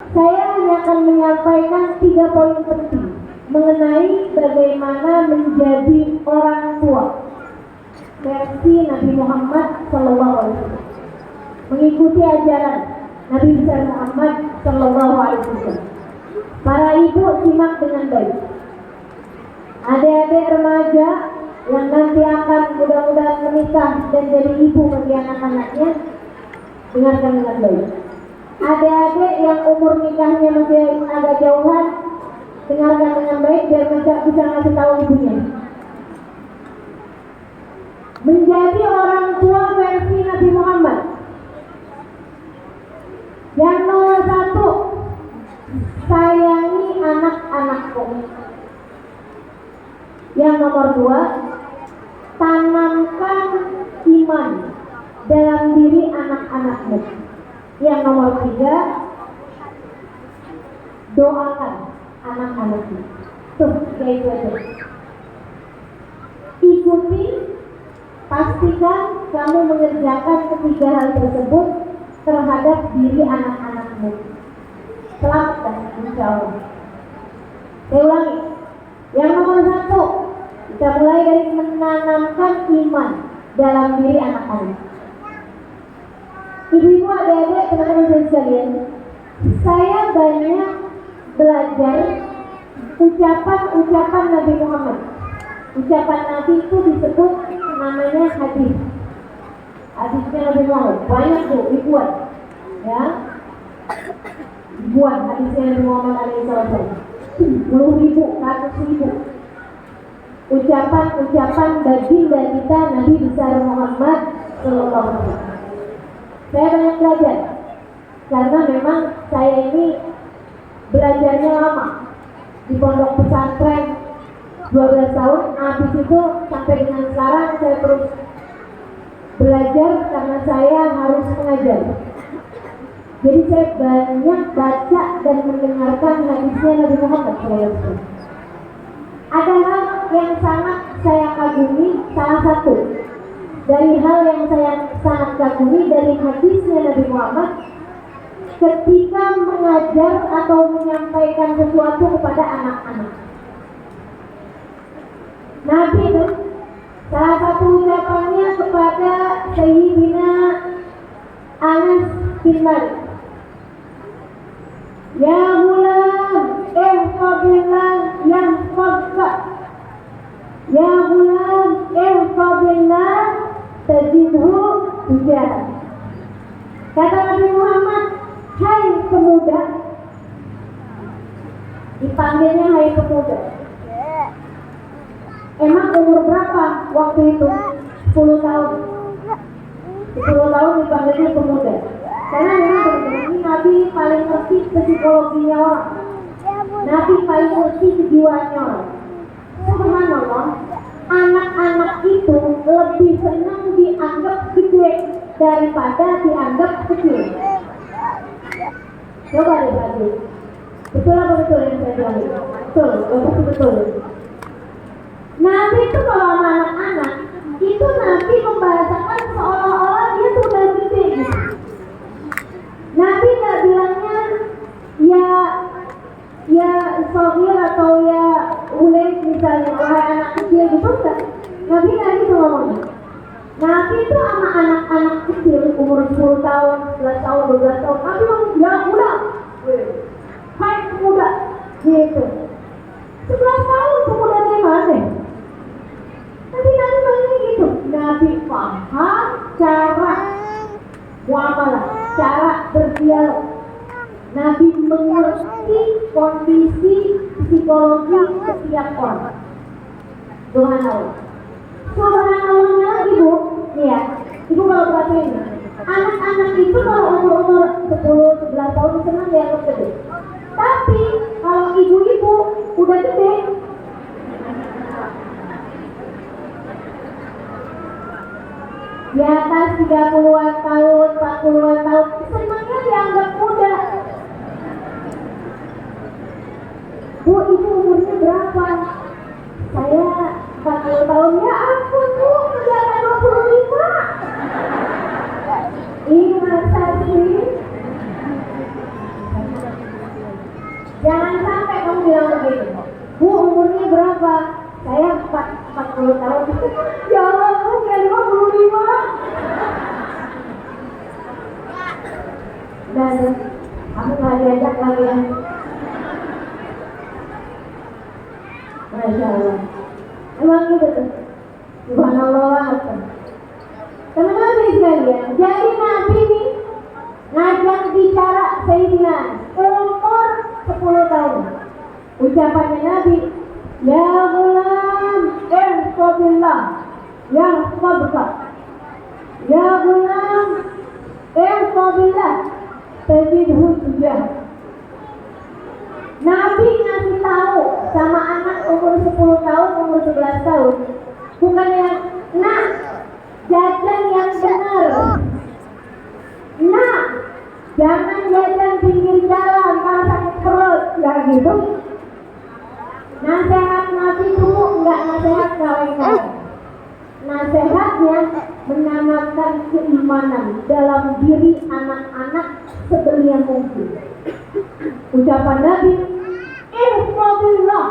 Saya hanya akan menyampaikan 3 poin penting mengenai bagaimana menjadi orang tua versi Nabi Muhammad SAW, mengikuti ajaran Nabi besar Muhammad SAW. Para ibu simak dengan baik. Adik-adik remaja yang nanti akan mudah-mudahan menikah dan jadi ibu bagi anak-anaknya, dengarkan dengan baik. Adik-adik yang umur nikahnya masih agak jauhan, dengarkan dengan baik biar bisa ngasih tahu ibunya. Menjadi orang tua versi Nabi Muhammad. Yang nomor 1, sayangi anak-anakku. Yang nomor 2, tanamkan iman dalam diri anak-anakmu. Yang nomor 3, doakan anak-anakmu. Tuh, kayak itu aja. Ikuti, pastikan kamu mengerjakan ketiga hal tersebut terhadap diri anak-anakmu. Selamatkan, insya Allah. Saya ulangi. Yang nomor 1, kita mulai dari menanamkan iman dalam diri anak-anak. Ibu-ibu, adik-adik, teman-teman sekalian, saya banyak belajar ucapan-ucapan Nabi Muhammad. Ucapan Nabi itu disebut namanya hadis. Hadisnya Nabi Muhammad banyak tuh, ribuan, ya, ribuan hadisnya Nabi Muhammad SAW. 10.000, 100.000 ucapan-ucapan baginda kita Nabi besar Muhammad SAW. Saya banyak belajar karena memang saya ini belajarnya lama di pondok pesantren 12 tahun. Habis itu sampai dengan sekarang saya terus belajar karena saya harus mengajar. Jadi saya banyak baca dan mendengarkan hadisnya Nabi Muhammad SAW. Ada hal yang sangat saya kagumi, salah satu dari hal yang saya sangat kagumi dari hadisnya Nabi Muhammad ketika mengajar atau menyampaikan sesuatu kepada anak-anak. Nabi itu salah satu ucapannya kepada Sayyidina Anas bin Malik, ya gulam, ihfadillah yahfadka. Ya gulam, ihfadillah tajidhu tujahak. Kata Nabi Muhammad, hai pemuda, dipanggilnya hai pemuda. Emang umur berapa waktu itu? 10 tahun. 10 tahun dipanggilnya pemuda. Karena memang ini Nabi paling ngerti psikologinya orang. Nabi paling ngerti kejiwaannya orang. Subhanallah, anak-anak itu lebih senang dianggap gede daripada dianggap kecil. Coba deh berarti. Betul apa betul yang saya bilang? Betul, betul. Nabi itu kalau sama anak-anak itu Nabi membahasakan seolah-olah dia tuh udah gede gitu. Nabi nggak bilangnya ya sogir atau ya ulek misalnya, wahai anak kecil gitu enggak. Nabi nggak gitu ngomongnya. Nabi itu sama anak-anak kecil umur 10 tahun, 11 tahun, 12 tahun. Nabi ngomong ya muda, hai pemuda, gitu. 11 tahun pemuda dari mana? Tapi Nabi ngomongnya gitu. Nabi paham cara muamalah, cara berdialog. Nabi mengerti kondisi psikologi setiap orang. Subhanallah. Subhanallahnya lagi bu, ya. Ibu kalau perhatiin, anak-anak itu kalau umur 10-11 tahun senang dianggap gede. Tapi kalau ibu-ibu udah gede, di atas 30-an tahun, 40-an tahun, senangnya dianggap muda. Bu, ibu umurnya berapa? Saya 40 tahun. Ya ampun bu, udah 25. Ih, masa sih? Jangan sampai kamu bilang begitu. Bu, umurnya berapa? Saya 40 tahun. Ya Allah, kamu kayak 55. Dan aku nggak diajak lagi ya. Masya Allah. Emang gitu tuh. Subhanallah. Teman-teman sekalian, jadi Nabi nih ngajak bicara Sayyidina umur 10 tahun. Ucapannya Nabi, ya gulam, irfadillah, ya sabka. Ya gulam, irfadillah, tajidhu tujah. Nabi ngasih tahu sama anak umur 10 tahun, umur 11 tahun, bukan yang nak jajan yang benar. Nah, jangan jajan pinggir jalan kalau sakit perut, ya gitu. Nasihat Nabi itu enggak nasihat kawin-kawin. Nasihatnya menanamkan keimanan dalam diri anak-anak sebelia mungkin. Ucapan Nabi, ihfadillah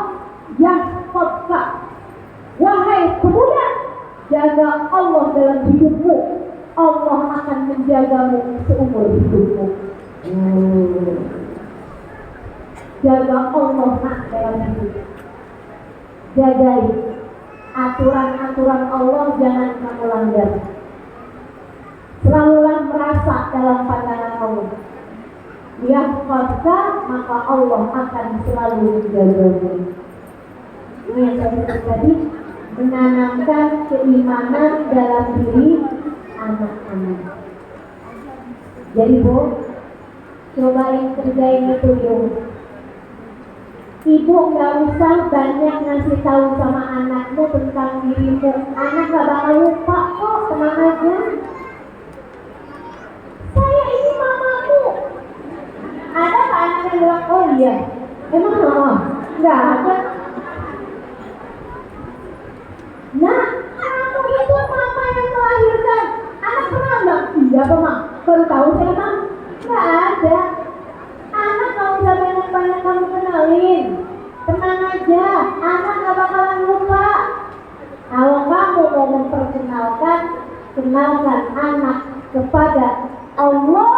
yahfadka. Wahai pemuda, jaga Allah dalam hidupmu, Allah akan menjagamu seumur hidupmu. Jaga Allah dalam hidup. Jagai aturan-aturan Allah, jangan kamu langgar. Selalulah merasa dalam pandangan Allah. Yahfadka, maka Allah akan selalu menjagamu. Ini yang saya sebut tadi, menanamkan keimanan dalam diri anak-anak. Jadi Bu, cobain kerjain itu yuk. Ibu gak usah banyak ngasih tahu sama anakmu tentang dirimu. Anak gak bakal lupa kok, tenang aja. Saya ini mamamu. Ada gak anak yang bilang, oh iya, emang mama? Gak ada. Nah, kamu itu mama yang melahirkan. Anak pernah bilang, iya Mama, baru tahu saya Mama. Gak ada. Anak gak usah banyak-banyak kamu kenalin. Tenang aja, anak gak bakalan lupa. Kalau kamu mau memperkenalkan, kenalkan anak kepada Allah,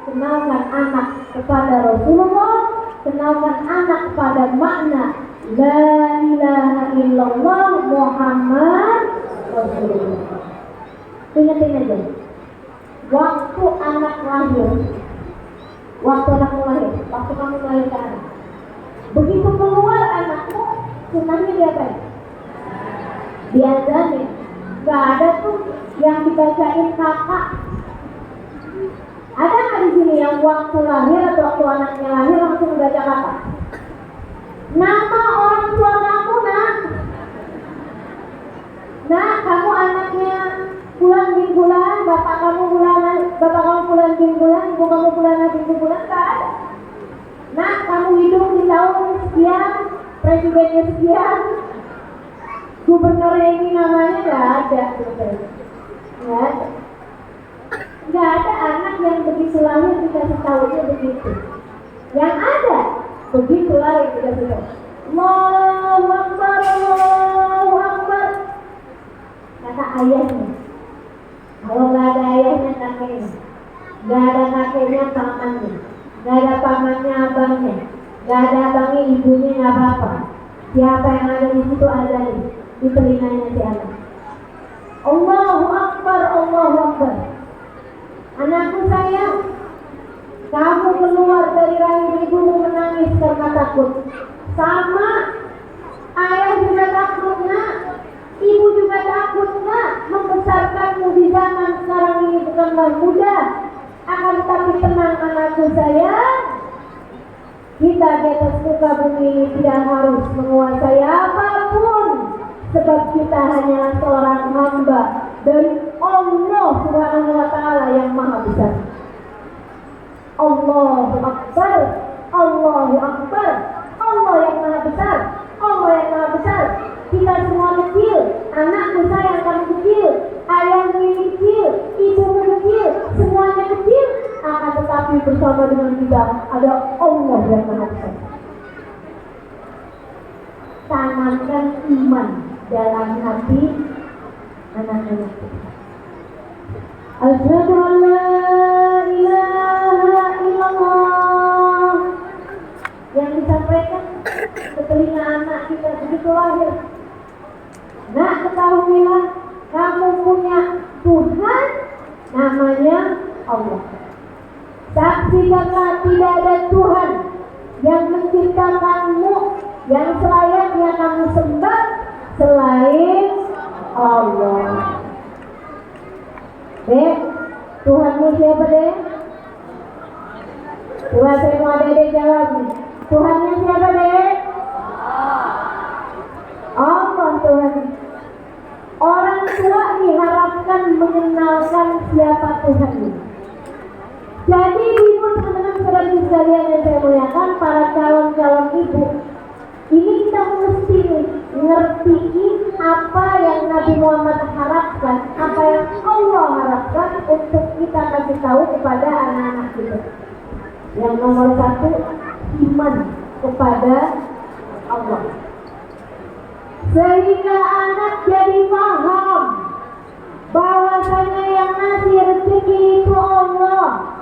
kenalkan anak kepada Rasulullah, kenalkan anak kepada makna La ilaha illallah Muhammad Rasulullah. Ingatin aja, waktu anak lahir, waktu kamu melahirkan, begitu keluar anakmu, sunahnya diapain? Diazanin. Gak ada tuh yang dibacain kakak. Ada nggak di sini yang waktu lahir atau waktu anaknya lahir langsung baca kakak? Nama orang tua kamu nak. Nah, kamu anaknya bulan bin bulan, bapak kamu bulan bin bulan, ibu kamu bulan bin bulan, gak ada. Nah, kamu hidup di tahun sekian, presidennya sekian, gubernurnya ini namanya gak ada. Gak ada. Gak ada anak yang begitu lahir dikasih tahunya begitu. Yang ada begitu lahir dikasih tahu. Allahu Akbar, Allahu Akbar. Kata ayahnya. Kalau gak ada ayahnya, kakeknya. Gak ada kakeknya, pamannya. Gak ada pamannya, abangnya. Gak ada abangnya, ibunya, gak apa-apa. Siapa yang ada di situ ada di telinganya si anak. Allahu Akbar, Allahu Akbar. Anakku sayang, kamu keluar dari rahim ibumu menangis karena takut. Sama, ayah juga takut nak, ibu juga takut nak. Membesarkanmu di zaman sekarang ini bukanlah mudah. Akan tetapi tenang anakku sayang, kita di atas muka bumi ini tidak harus menguasai apapun, sebab kita hanyalah seorang hamba dari Allah Subhanahu wa Ta'ala yang maha besar. Allahu Akbar, Allahu Akbar. Allah yang maha besar, Allah yang maha besar. Kita semua kecil, anakku sayang kamu kecil, ayahmu ini kecil, ibumu kecil, semuanya kecil. Akan tetapi bersama dengan kita ada Allah yang maha besar. dalam hati anak-anak kita. Asyhadu an la ilaha illallah yang disampaikan ke telinga anak kita begitu lahir. Nak, ketahuilah kamu punya Tuhan namanya Allah. Saksikanlah tidak ada Tuhan yang menciptakanmu yang selayaknya kamu sembah selain Allah. Dek, Tuhanmu siapa, Dek? Coba saya mau Dek jawab. Tuhannya siapa, Dek? Allah Tuhan. Orang tua diharapkan mengenalkan siapa Tuhan ini. Jadi ibu, teman-teman saudara sekalian yang saya muliakan, para calon-calon ibu, ini kita mesti ngertiin apa yang Nabi Muhammad harapkan, apa yang Allah harapkan untuk kita kasih tahu kepada anak-anak kita. Yang nomor satu, iman kepada Allah. Sehingga anak jadi paham bahwasanya yang ngasih rezeki itu Allah,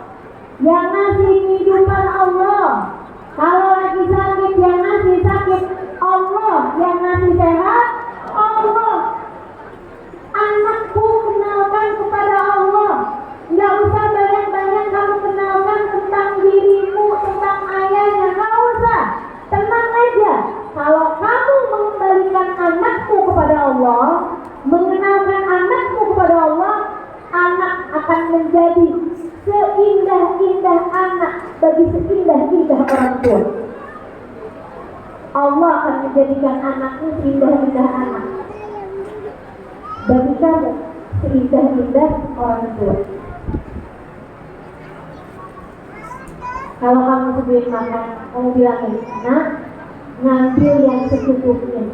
yang ngasih kehidupan Allah. Kalau lagi sakit, yang ngasih sakit Allah, yang ngasih sehat Allah. Anakku, kenalkan kepada Allah. Nggak usah banyak-banyak kamu kenalkan tentang dirimu, tentang ayahnya, nggak usah. Tenang aja. Kalau kamu mengembalikan anakmu kepada Allah, mengenalkan anakmu kepada Allah, anak akan menjadi seindah-indah anak bagi seindah-indah orang tua. Allah akan menjadikan anakmu seindah-indah anak bagi kamu seindah-indah orang tua. Kalau kamu sebelum makan, kamu bilangin, nak, ngambil yang secukupnya.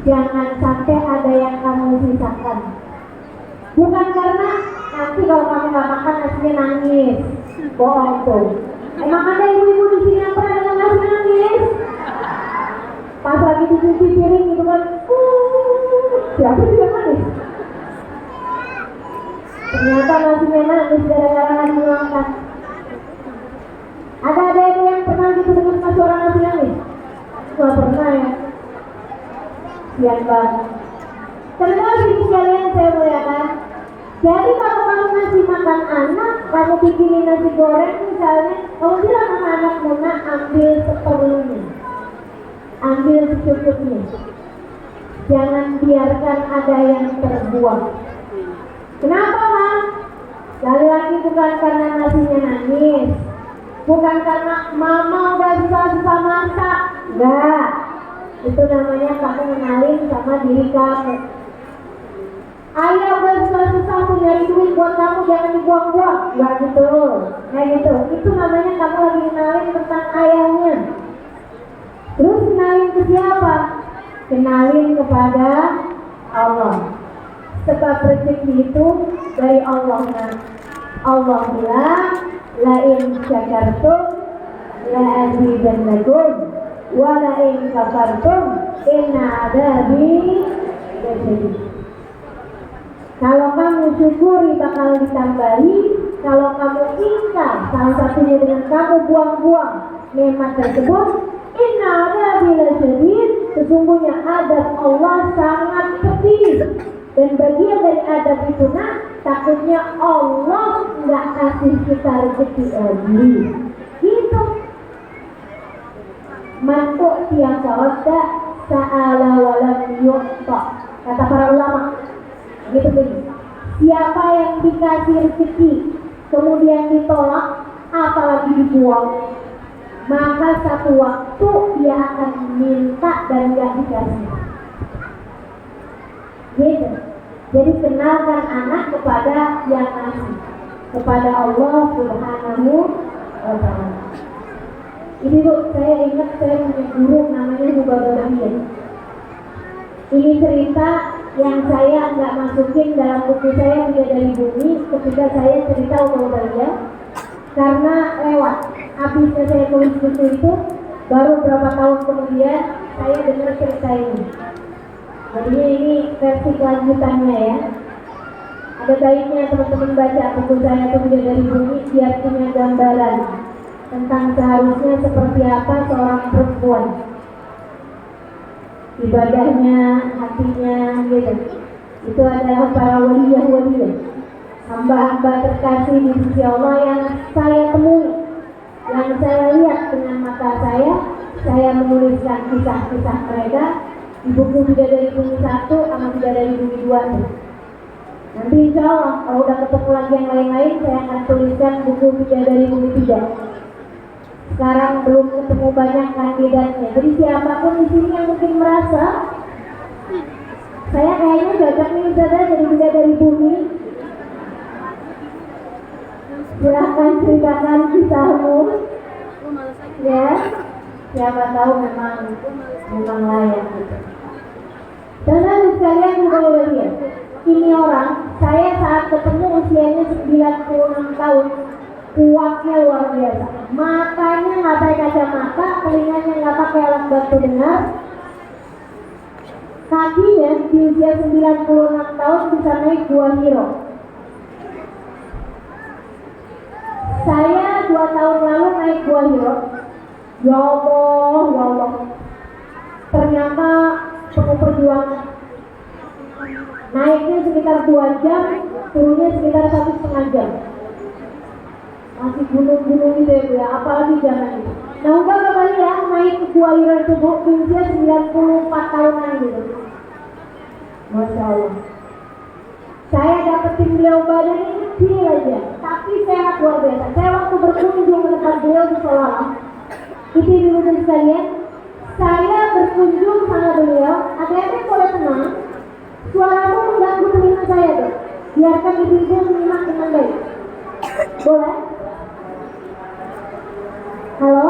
Jangan sampai ada yang kamu sisakan. Bukan karena nanti kalau kamu nggak makan nasinya nangis, bohong tuh. Emang ada ibu-ibu di sini yang pernah dengan nasi nangis? Pas lagi dicuci piring gitu kan, siapa juga nangis? Ternyata nasinya nangis gara-gara lagi makan. Ada yang pernah gitu dengan suara nasi nangis? Nggak pernah ya? Sian banget. Terus ini sekalian saya muliakan. Jadi kalau kamu ngasih makan anak, kamu bikinin nasi goreng misalnya, kamu bilang sama anakmu, nak, ambil seperlunya, ambil secukupnya. Jangan biarkan ada yang terbuang. Kenapa, Mak? Sekali lagi bukan karena nasinya nangis, bukan karena mama udah susah-susah masak, enggak. Itu namanya kamu mengenalin sama diri kamu. Ayah udah susah-susah punya duit buat kamu, jangan dibuang-buang. Enggak gitu, kayak gitu. Itu namanya kamu lagi kenalin tentang ayahnya. Terus kenalin ke siapa? Kenalin kepada Allah. Sebab rezeki itu dari Allah. Allah bilang, la in syakartum la azidannakum wa la in kafartum inna adzabi lasyadid. Kalau kamu syukuri bakal ditambahi, kalau kamu ingkar salah satunya dengan kamu buang-buang nikmat tersebut, inna adzabi lasyadid, sesungguhnya adab Allah sangat pedih. Dan bagian dari adab itu, nak, takutnya Allah nggak kasih kita rezeki lagi. Gitu. Mantuk tiang tawadda sa'ala walam yu'ta. Kata para ulama. Gitu begini. Siapa yang dikasih rezeki kemudian ditolak, apalagi dibuang, maka satu waktu dia akan minta dan nggak dikasih. Gitu. Jadi kenalkan anak kepada yang ngasih, kepada Allah Subhanahu wa Ta'ala. Ini Bu, saya ingat saya punya guru namanya Bu Babadia. Ini cerita yang saya nggak masukin dalam buku saya Bidadari Bumi ketika saya cerita Babadia, karena lewat. Habisnya saya tulis buku itu, baru berapa tahun kemudian saya dengar cerita ini. Jadi ini versi kelanjutannya ya. Ada baiknya teman-teman baca buku saya Tuh Bidadari Bumi biar punya gambaran tentang seharusnya seperti apa seorang perempuan. Ibadahnya, hatinya, gitu. Itu adalah para waliyah-waliyah, hamba-hamba terkasih di sisi Allah yang saya temui, yang saya lihat dengan mata saya menuliskan kisah-kisah mereka di buku Bidadari Bumi 1 sama Bidadari Bumi 2. Nanti insya Allah kalau udah ketemu lagi yang lain-lain saya akan tuliskan buku Bidadari Bumi 3. Sekarang belum ketemu banyak kandidatnya. Jadi siapapun di sini yang mungkin merasa saya kayaknya cocok nih Ustazah jadi Bidadari Bumi, silahkan ceritakan kisahmu. Ya, siapa tahu memang layak gitu. Dan sekalian juga lihat, ini orang saya saat ketemu usianya 96 tahun, kuatnya luar biasa. Matanya nggak pakai kacamata, telinganya nggak pakai alat bantu dengar, kakinya di usia 96 tahun bisa naik 2 kilo. Saya 2 tahun lalu naik 2 kilo. Ya Allah. Ternyata penuh perjuangan. Naiknya sekitar 2 jam, turunnya sekitar 1,5 jam. Masih gunung-gunung gitu ya Bu ya, apalagi zaman itu. Nah ubah kembali ya, naik ke Gua Hiro itu Bu, di usia 94 tahunan gitu. Masya Allah. Saya dapetin beliau badannya kecil aja, tapi sehat luar biasa. Saya waktu berkunjung ke tempat beliau di Sololang, itu dulu sekalian, saya berkunjung sama beliau, adik-adik boleh tenang, suaramu mengganggu telinga saya tuh. Biarkan ibu-ibu menyimak dengan baik. Boleh? Halo?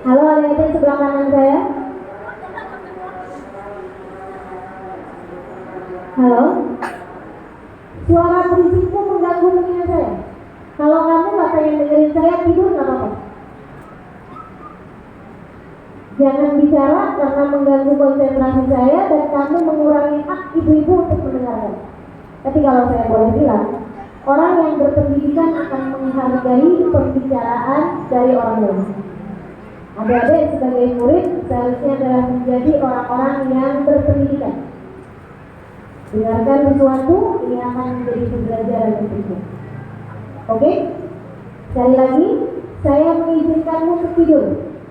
Halo adik-adik sebelah kanan saya? Halo? Suara berisikmu mengganggu telinga saya. Kalau kamu gak pengen dengerin saya tidur gak apa-apa. Jangan bicara karena mengganggu konsentrasi saya dan kamu mengurangi hak ibu-ibu untuk mendengarkan. Tapi kalau saya boleh bilang, orang yang berpendidikan akan menghargai pembicaraan dari orang lain. Adik-adik sebagai murid seharusnya adalah menjadi orang-orang yang berpendidikan. Dengarkan sesuatu, ini akan menjadi pembelajaran untukmu. Oke? Sekali lagi, saya mengizinkanmu untuk tidur,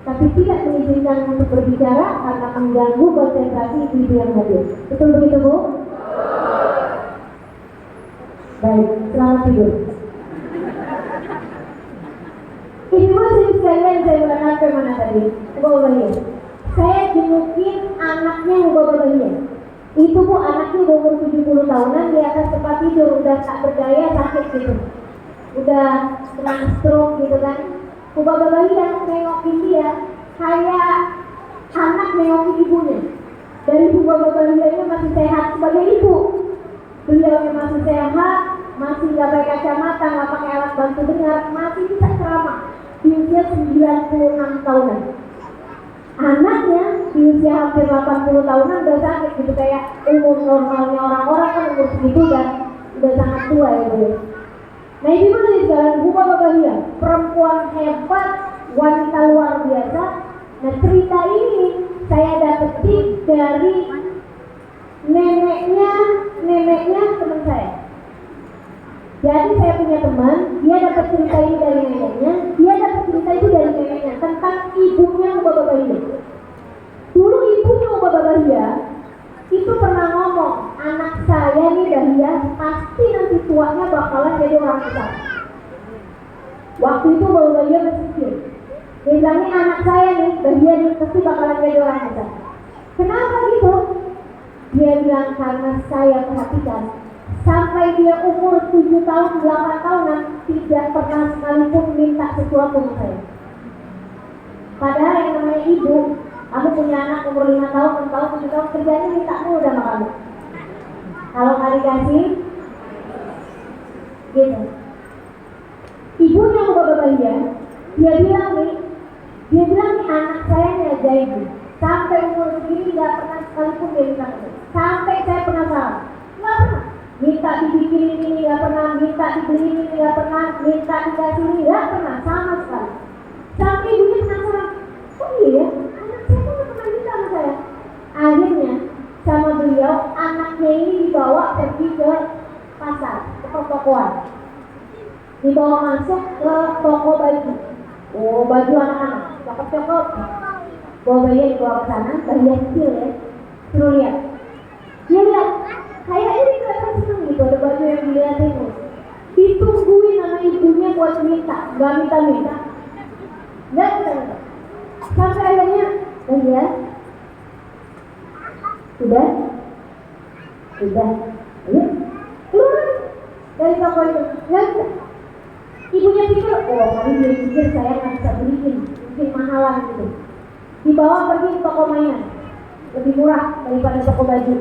tapi tidak mengizinkanmu untuk berbicara karena mengganggu konsentrasi ibu yang hadir. Betul begitu Bu? Baik, selamat tidur. Ibu masih sekalian saya ulang ke mana tadi? Ubah-ubahnya. Saya jengukin anaknya ubah-ubahnya. Itu Bu anaknya udah umur 70 tahunan di atas tempat tidur, udah tak berdaya, sakit gitu. Udah kena stroke gitu kan. Ubah-ubahnya nengokin dia kayak anak nengokin ibunya. Dari ubah-ubahnya masih sehat sebagai ibu. Beliaunya masih sehat, masih gak pakai kacamata, gak pakai alat bantu dengar, masih bisa ceramah di usia 96 tahunan. Anaknya di usia hampir 80 tahunan udah sakit gitu, kayak umur normalnya orang-orang kan umur segitu dan udah sangat tua ya Bu. Nah ini pun dari jalan Bupa Babahia, perempuan hebat, wanita luar biasa. Nah cerita ini saya dapetin dari neneknya teman saya. Jadi saya punya teman, dia dapat cerita ini dari neneknya, dia dapat cerita itu dari neneknya tentang ibunya Ubah Babahia. Dulu ibunya Ubah Babahia itu pernah ngomong, anak saya nih Bahia pasti nanti tuanya bakalan jadi orang besar. Waktu itu Ubah Babahia masih kecil. Dia bilang, ini anak saya nih Bahia nih pasti bakalan jadi orang besar. Kenapa gitu? Dia bilang karena saya perhatikan sampai dia umur 7 tahun, 8 tahunan tidak pernah sekalipun minta sesuatu sama saya. Padahal yang namanya ibu, kamu punya anak umur 5 tahun, 6 tahun, 7 tahun, kerjanya minta mulu sama kamu. Kalau nggak dikasih, gitu. Ibunya Ubah Babahia, dia bilang nih anak saya nih ajaib. Sampai umur segini nggak pernah sekalipun dia minta itu. Sampai saya penasaran, nggak pernah. Minta dibikinin ini nggak pernah, minta dibeliin ini nggak pernah, minta dikasih ini nggak pernah sama sekali. Sampai ibunya penasaran, oh iya ya, anak saya tuh nggak pernah minta sama saya. Akhirnya sama beliau, anaknya ini dibawa pergi ke pasar, ke toko-tokoan. Dibawa masuk ke toko baju. Oh, baju anak-anak, cakep-cakep. Bawa bayi dibawa ke sana, bayi kecil ya. Suruh lihat. Dia lihat, kayaknya dia kelihatan senang gitu, ada baju yang dilihatin. Ditungguin sama ibunya buat minta, nggak minta-minta. Nggak minta-minta. Sampai akhirnya, ya, sudah, ayo, keluar dari toko itu. Nggak. Ibunya pikir, oh kali dia pikir saya nggak bisa beliin, mungkin mahalan gitu. Dibawa pergi ke toko mainan, lebih murah daripada toko baju.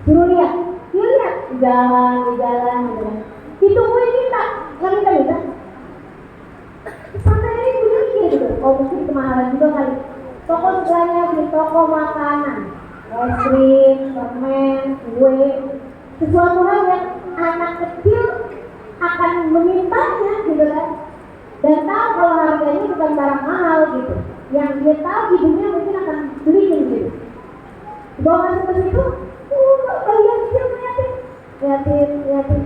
Suruh lihat, dia lihat, jalan, gitu kan. Ditungguin minta, nggak minta. Sampai ini ibunya mikir gitu, oh mungkin kemahalan juga kali. Toko sebelahnya di toko makanan, es krim, permen, kue, sesuatu hal yang anak kecil akan memintanya gitu kan, dan tahu kalau harganya bukan barang mahal gitu, yang dia tahu ibunya mungkin akan beliin gitu. Bawa masuk ke situ, bagian kecil liatin,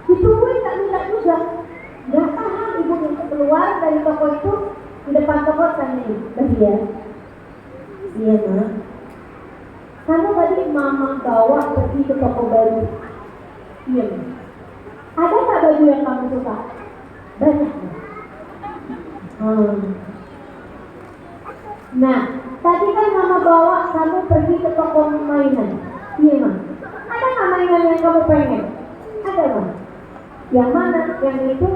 ditungguin tak minta juga, nggak tahan ibunya keluar dari toko itu. Di depan toko tanya dia, iya ma, kamu tadi mama bawa pergi ke toko baju, iya ma. Ada nggak baju yang kamu suka? Banyak. Nah, tadi kan mama bawa kamu pergi ke toko mainan. Iya ma. Ada nggak mainan yang kamu pengen? Ada ma. Yang mana? Yang itu?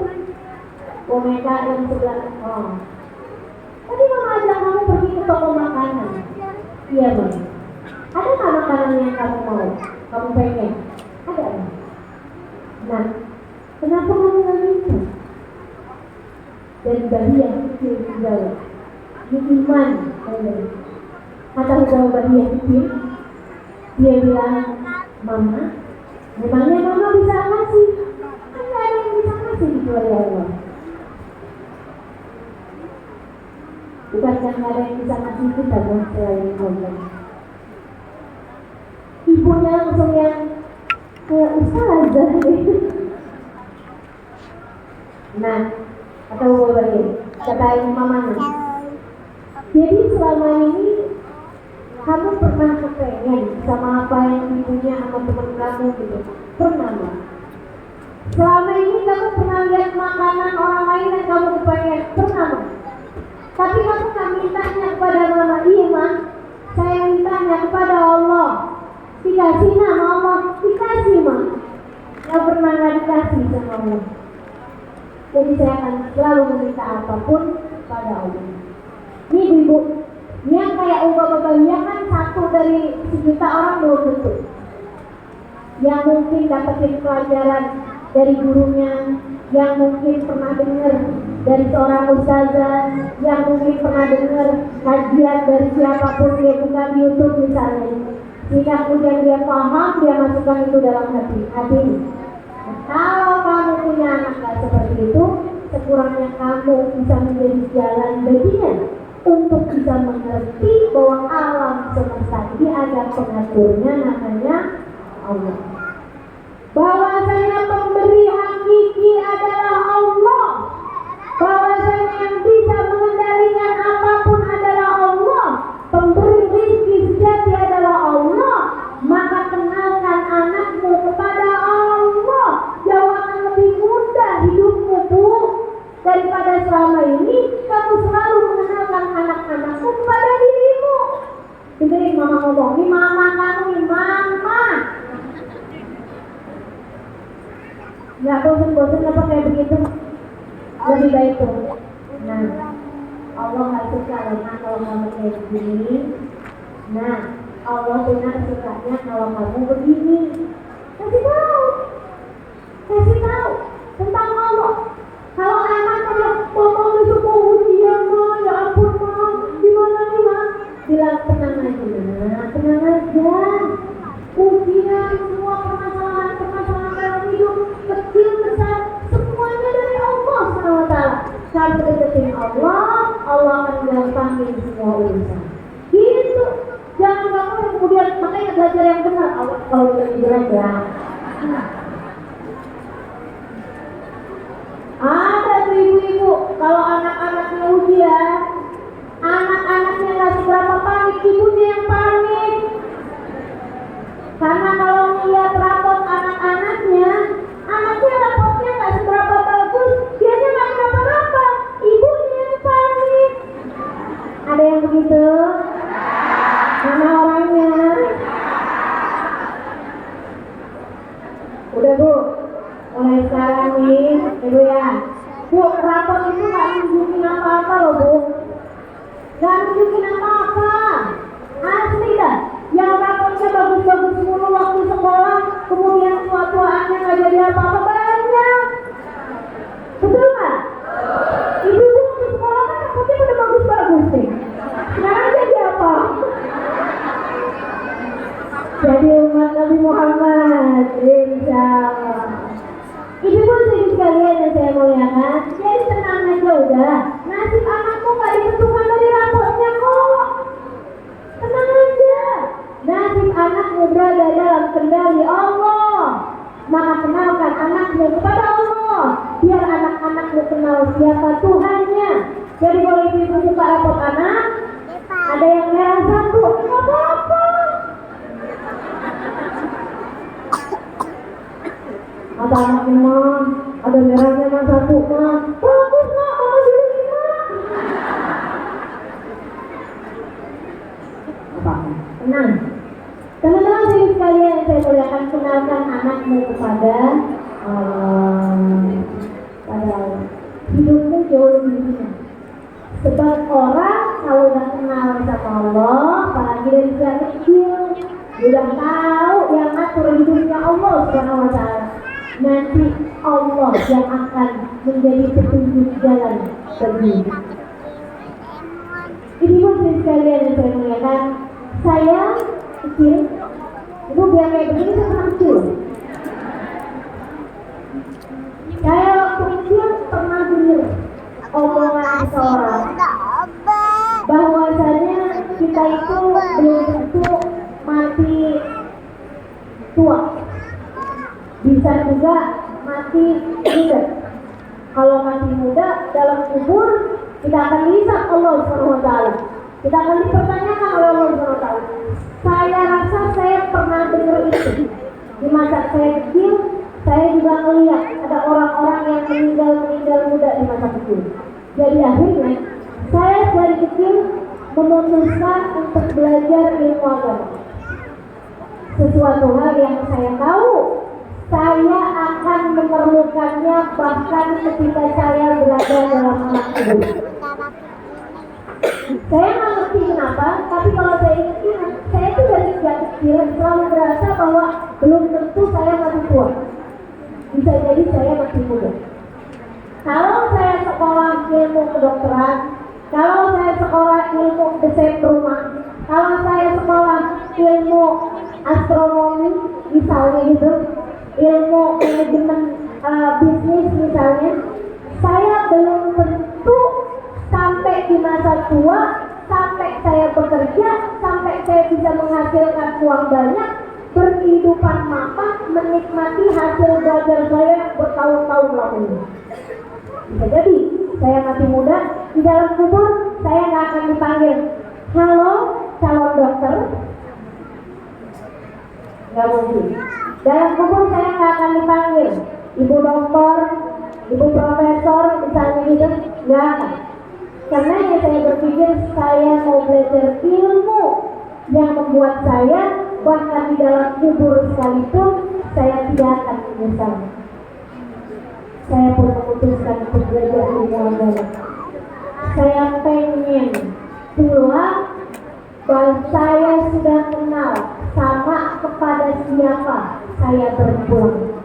Boneka yang sebelah. Oh. Tadi mama ajak kamu pergi ke toko makanan. Iya ma. Ada nggak makanan yang kamu mau? Kamu pengen? Ada ma. Nah, kenapa kamu nggak minta? Dan bayi yang kecil tinggal di iman. Kata kalau bayi yang kecil, dia bilang, mama, memangnya mama bisa kasih? Kan nggak ada yang bisa kasih kecuali Allah. Bukankah nggak ada yang bisa kasih kita selain Allah? Ibunya langsung yang kayak ustazah deh. Nah, kata bayi, kata mamanya, jadi selama ini kamu pernah kepengen sama apa yang ibunya sama teman kamu gitu? Pernah nggak? Selama ini kamu pernah lihat makanan orang lain dan kamu kepengen? Pernah nggak? Tapi kamu nggak mintanya kepada mama, iya ma, saya mintanya kepada Allah. Dikasih nama Allah, dikasih ma. Nggak pernah nggak dikasih sama Allah. Jadi saya akan selalu meminta apapun pada Allah. Ini ibu, yang kayak bapak-bapaknya kan satu dari sejuta orang belum tentu. Yang mungkin dapetin pelajaran dari gurunya, yang mungkin pernah dengar dari seorang ustazah, yang mungkin pernah dengar kajian dari siapapun dia buka di YouTube misalnya. Jika kemudian dia paham, dia masukkan itu dalam hati. Nah, kalau kamu punya anak gak seperti itu, sekurangnya kamu bisa menjadi jalan baginya untuk bisa mengerti bahwa alam semesta ini ada pengaturnya namanya Allah. Bahwasanya pemberi hakiki adalah Allah. Bahwasanya yang bisa mengendalikan apapun adalah Allah. Pemberi rezeki sejati adalah Allah. Maka kenalkan anakmu kepada Allah. Jauh akan lebih mudah hidupmu bu, daripada selama ini kamu selalu mengenalkan anak-anakmu kepada dirimu. Dengerin mama ngomong, ini mama kamu, ini mama. Nggak bosan-bosan apa kayak begitu? Lebih baik tuh. Nah, Allah nggak suka lah kalau kamu kayak begini. Nah, Allah benar sukanya kalau kamu begini. Kasih tahu tentang Allah. Kalau anak bilang, mama besok mau ujian ma, ya ampun ma, gimana kamu deketin Allah, Allah akan gampangin semua urusan. Gitu. Jangan kamu yang kemudian makanya belajar yang benar. Allah kalau udah jelek ya. Ada tuh ibu-ibu kalau anak-anaknya ujian, anak-anaknya nggak seberapa panik, ibunya yang panik. Karena kalau lihat rapot anak-anaknya, anaknya rapotnya nggak seberapa bagus, dianya nggak kenapa-napa, ibunya yang panik. Ada yang begitu? Mana orangnya? Udah Bu, mulai sekarang nih, ibu ya. Bu, rapot itu nggak nunjukin apa-apa loh Bu. Nggak nunjukin apa-apa. Asli dah. Yang rapotnya bagus-bagus mulu waktu sekolah, kemudian tua-tuaannya nggak jadi apa-apa, banyak. Betul nggak? Ibu-ibu waktu sekolah kan rapotnya udah bagus-bagus nih. Sekarang jadi apa? Jadi umat Nabi Muhammad, insyaallah. Ibu-ibu sekalian yang saya muliakan, jadi tenang aja udah. Nasib anakmu nggak ditentukan dari rapotnya kok. Tenang aja. Nasib anakmu berada dalam kendali Allah. Maka kenalkan anakmu kepada Allah, biar anak-anakmu kenal siapa Tuhannya. Jadi kalau ibu buka rapot anak, ada yang merah satu, nggak apa-apa. Kata anaknya mah, ada merahnya mah satu mah, bagus mah, mama dulu mah. Apa? Tenang. Teman-teman sekalian yang saya muliakan, kenalkan anakmu kepada hidupmu jauh lebih bisa. Sebab orang kalau udah kenal sama Allah, apalagi dari sejak kecil, udah tahu yang ngatur hidupnya Allah Subhanahu wa Ta'ala. Nanti Allah yang akan menjadi petunjuk jalan bagi. Ibu sekalian yang saya muliakan, saya kecil, ibu biar kayak begini saya pernah kecil. Saya waktu kecil pernah dengar omongan seorang bahwasanya kita itu belum tentu mati tua, bisa juga mati muda. Kalau mati muda dalam kubur kita akan dihisab Allah Subhanahu wa Ta'ala. Kita akan dipertanyakan oleh Allah Subhanahu wa Ta'ala. Saya rasa saya pernah dengar itu di masa saya kecil. Saya juga melihat ada orang-orang yang meninggal muda di masa kecil. Jadi akhirnya saya dari kecil memutuskan untuk belajar ilmu agama. Sesuatu hal yang saya tahu saya akan memerlukannya bahkan ketika saya berada dalam alam kubur. Saya nggak ngerti kenapa, tapi kalau saya ingat, saya itu dari sejak kecil selalu merasa bahwa belum tentu saya masih tua. Bisa jadi saya masih muda. Kalau saya sekolah ilmu kedokteran, kalau saya sekolah ilmu desain rumah, kalau saya sekolah ilmu astronomi misalnya gitu, ilmu manajemen bisnis misalnya, saya belum tentu sampai di masa tua, sampai saya bekerja, sampai saya bisa menghasilkan uang banyak, berkehidupan mapan, menikmati hasil belajar saya yang bertahun-tahun lamanya. Bisa jadi saya masih muda, di dalam kubur saya nggak akan dipanggil, halo calon dokter, nggak mungkin. Dalam kubur saya nggak akan dipanggil ibu dokter, ibu profesor, misalnya gitu, nggak akan. Karena ya saya berpikir saya mau belajar ilmu yang membuat saya bahkan di dalam kubur sekalipun saya tidak akan menyesal. Saya pun memutuskan untuk belajar ilmu agama. Saya pengen pulang dan saya sudah kenal sama kepada siapa saya berpulang.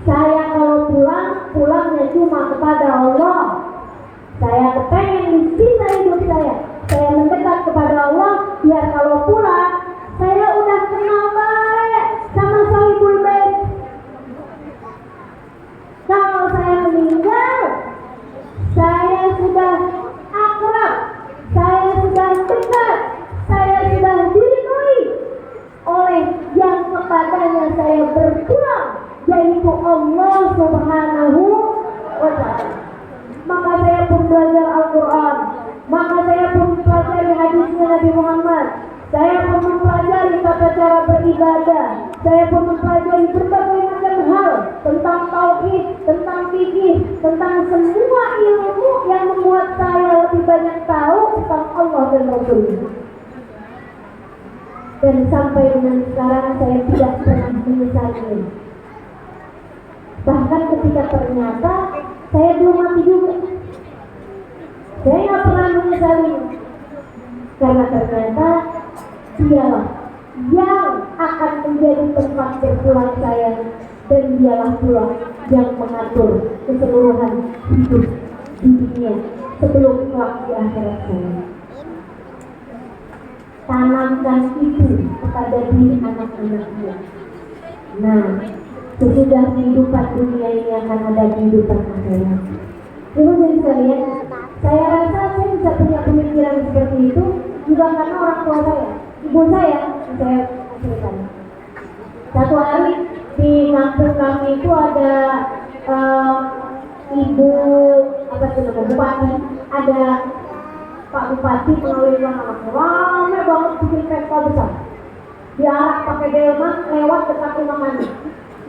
Saya kalau pulang, pulangnya cuma kepada Allah. Saya kepengen di sisa hidup saya mendekat kepada Allah, biar kalau pulang saya udah kenal baik sama Sahibul Bait. Kalau saya meninggal, yaitu Allah Subhanahu wa Ta'ala. Maka saya pun belajar Al-Quran, maka saya pun mempelajari hadisnya Nabi Muhammad, saya pun mempelajari tata cara beribadah, saya pun mempelajari berbagai macam hal tentang tauhid, tentang fikih, tentang semua ilmu yang membuat saya lebih banyak tahu tentang Allah dan Rasulnya. Dan sampai dengan sekarang saya tidak pernah menyesalinya. Bahkan ketika ternyata saya belum mati juga, saya nggak pernah menyesalinya. Karena ternyata dialah yang akan menjadi tempat berpulang saya, dan dialah pula yang mengatur keseluruhan hidup di dunia sebelum kelak di akhirat saya. Tanamkan itu kepada diri anak-anaknya. Nah, sesudah kehidupan dunia ini akan ada kehidupan akhirat. Jadi sekalian, saya rasa saya bisa punya pemikiran seperti itu juga karena orang tua saya, ibu saya ceritakan. Satu hari di kampung kami itu ada ibu bupati, ada Pak Bupati mengawinkan anaknya. Rame banget bikin pesta besar. Diarak pakai delman lewat dekat rumah kami.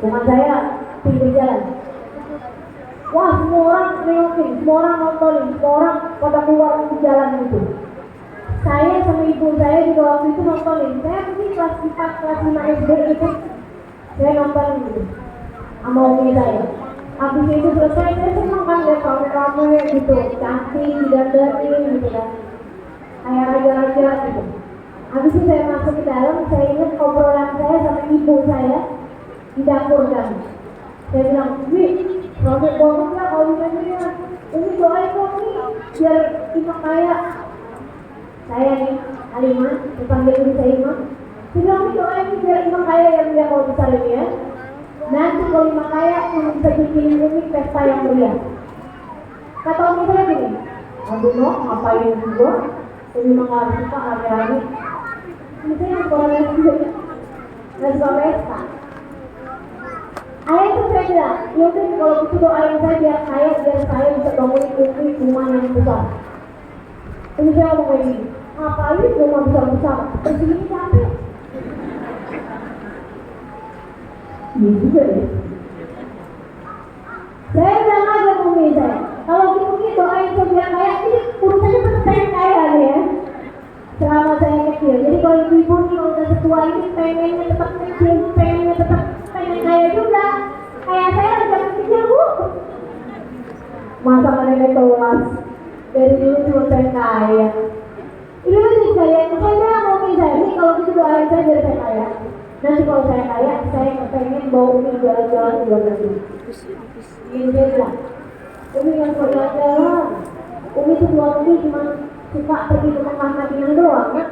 Dengan saya pinggir jalan. Wah, semua orang nengokin, semua orang nontonin, semua orang pada keluar di jalan itu. Saya sama ibu saya juga waktu itu nontonin. Saya mungkin kelas 4, kelas 5 SD itu. Saya nontonin gitu sama umi saya. Habis itu selesai, saya senang kan lihat rame-rame gitu, cantik, didandanin gitu kan, kayak raja-raja gitu. Habis itu saya masuk ke dalam, saya ingat obrolan saya sama ibu saya di dapur kami. Saya bilang, "Wi, rame banget ya kalau ini, ini doain dong nih, biar kita kaya." Saya nih, Halimah, dipanggil ibu saya Imam. Saya bilang, "Doain nih biar kita kaya yang dia kalau besar ini ya. Nanti kalau lima kaya yang bisa bikin ini pesta yang meriah." Kata umi saya gini, "Aduh no, ngapain juga? Ini mah nggak suka rame-rame." Ini saya orang juga nggak suka pesta. Ayah itu saya bilang, "Yaudah kalau gitu doain saya biar saya bisa bangunin rumah yang besar." Ini saya ngomong kayak gini, "Ngapain rumah besar-besar? Terus ini capek." Ini juga ya. Saya bilang aja ke umi saya, kalau gitu doain saya biar kaya, ini urusannya tetap saya kaya nih ya. Selama saya kecil, jadi kalau ibu nih kalau udah tua ini pengennya tetap kecil, pengen kaya juga. Kayak saya udah kecil bu. Masa nenek kelas dari dulu cuma pengen kaya. Ini masih saya bilang ke umi saya, ini kalau gitu doain saya biar saya kaya. Nanti kalau saya kaya, saya pengen bawa umi jalan-jalan di luar negeri. Ini dia bilang, "Umi yang jalan-jalan, umi itu luar negeri cuma suka pergi ke Mekah Madinah doang ya.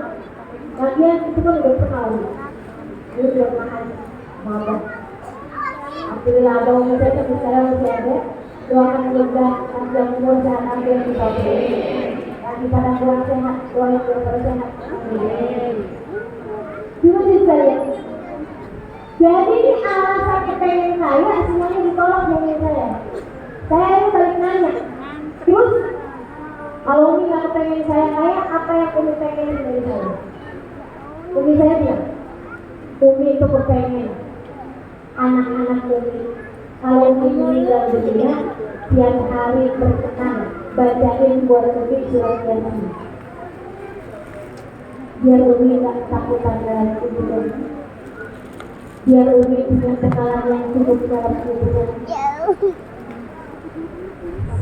Lagian itu kan udah pernah umi. Dia udah pernah haji, maaf. Alhamdulillah ada umi saya sampai sekarang masih ada. Doakan semoga panjang umur sehat akhir di tahun ini. Lagi pada kurang sehat, doain biar sehat. Amin." Gimana saya? Jadi ini alasan kepengen kaya semuanya ditolak dari saya. Saya ini balik nanya, terus kalau Umi nggak kepengen saya kaya, apa yang Umi pengen dari saya? Umi saya bilang, Umi itu kepengen anak-anak Umi kalau Umi meninggal dunia tiap hari berkenan bacain buat Umi surat Yasin. Biar Umi nggak takutan dengan kehidupan. Biar Umi punya kenalan yang cukup dalam kehidupan.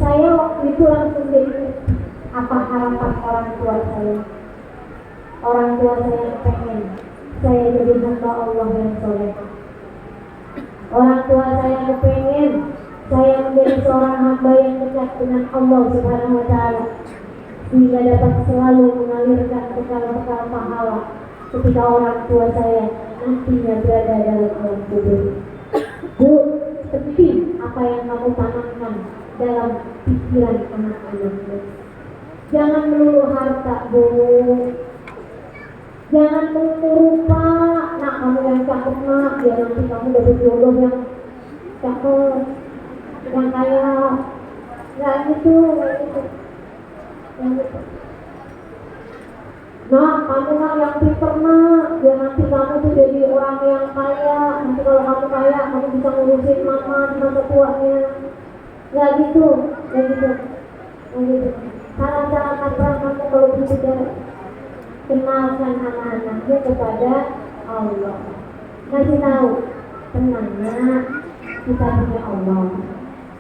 Saya waktu itu langsung jadi apa harapan orang tua saya. Orang tua saya pengen saya jadi hamba Allah yang soleh. Orang tua saya kepengen saya menjadi seorang hamba yang dekat dengan Allah Subhanahu wa Ta'ala, sehingga dapat selalu mengalirkan bekal-bekal pahala ketika orang tua saya nantinya berada dalam alam kubur. Bu, penting apa yang kamu tanamkan dalam pikiran anak-anakmu. Jangan melulu harta, Bu. Jangan melulu rupa. Nak, kamu yang cakep nak, biar nanti kamu dapat jodoh yang cakep, yang kaya, nggak gitu, nggak gitu, yang gitu. Nah, kamu nak yang pinter nak, biar nanti kamu tuh jadi orang yang kaya. Nanti kalau kamu kaya, kamu bisa ngurusin mama di masa tuanya. Nggak gitu, nggak gitu, nggak gitu. Cara-cara kasar kamu kalau bisa kenalkan anak-anaknya kepada Allah. Ngasih tahu, tenang nak, kita punya Allah.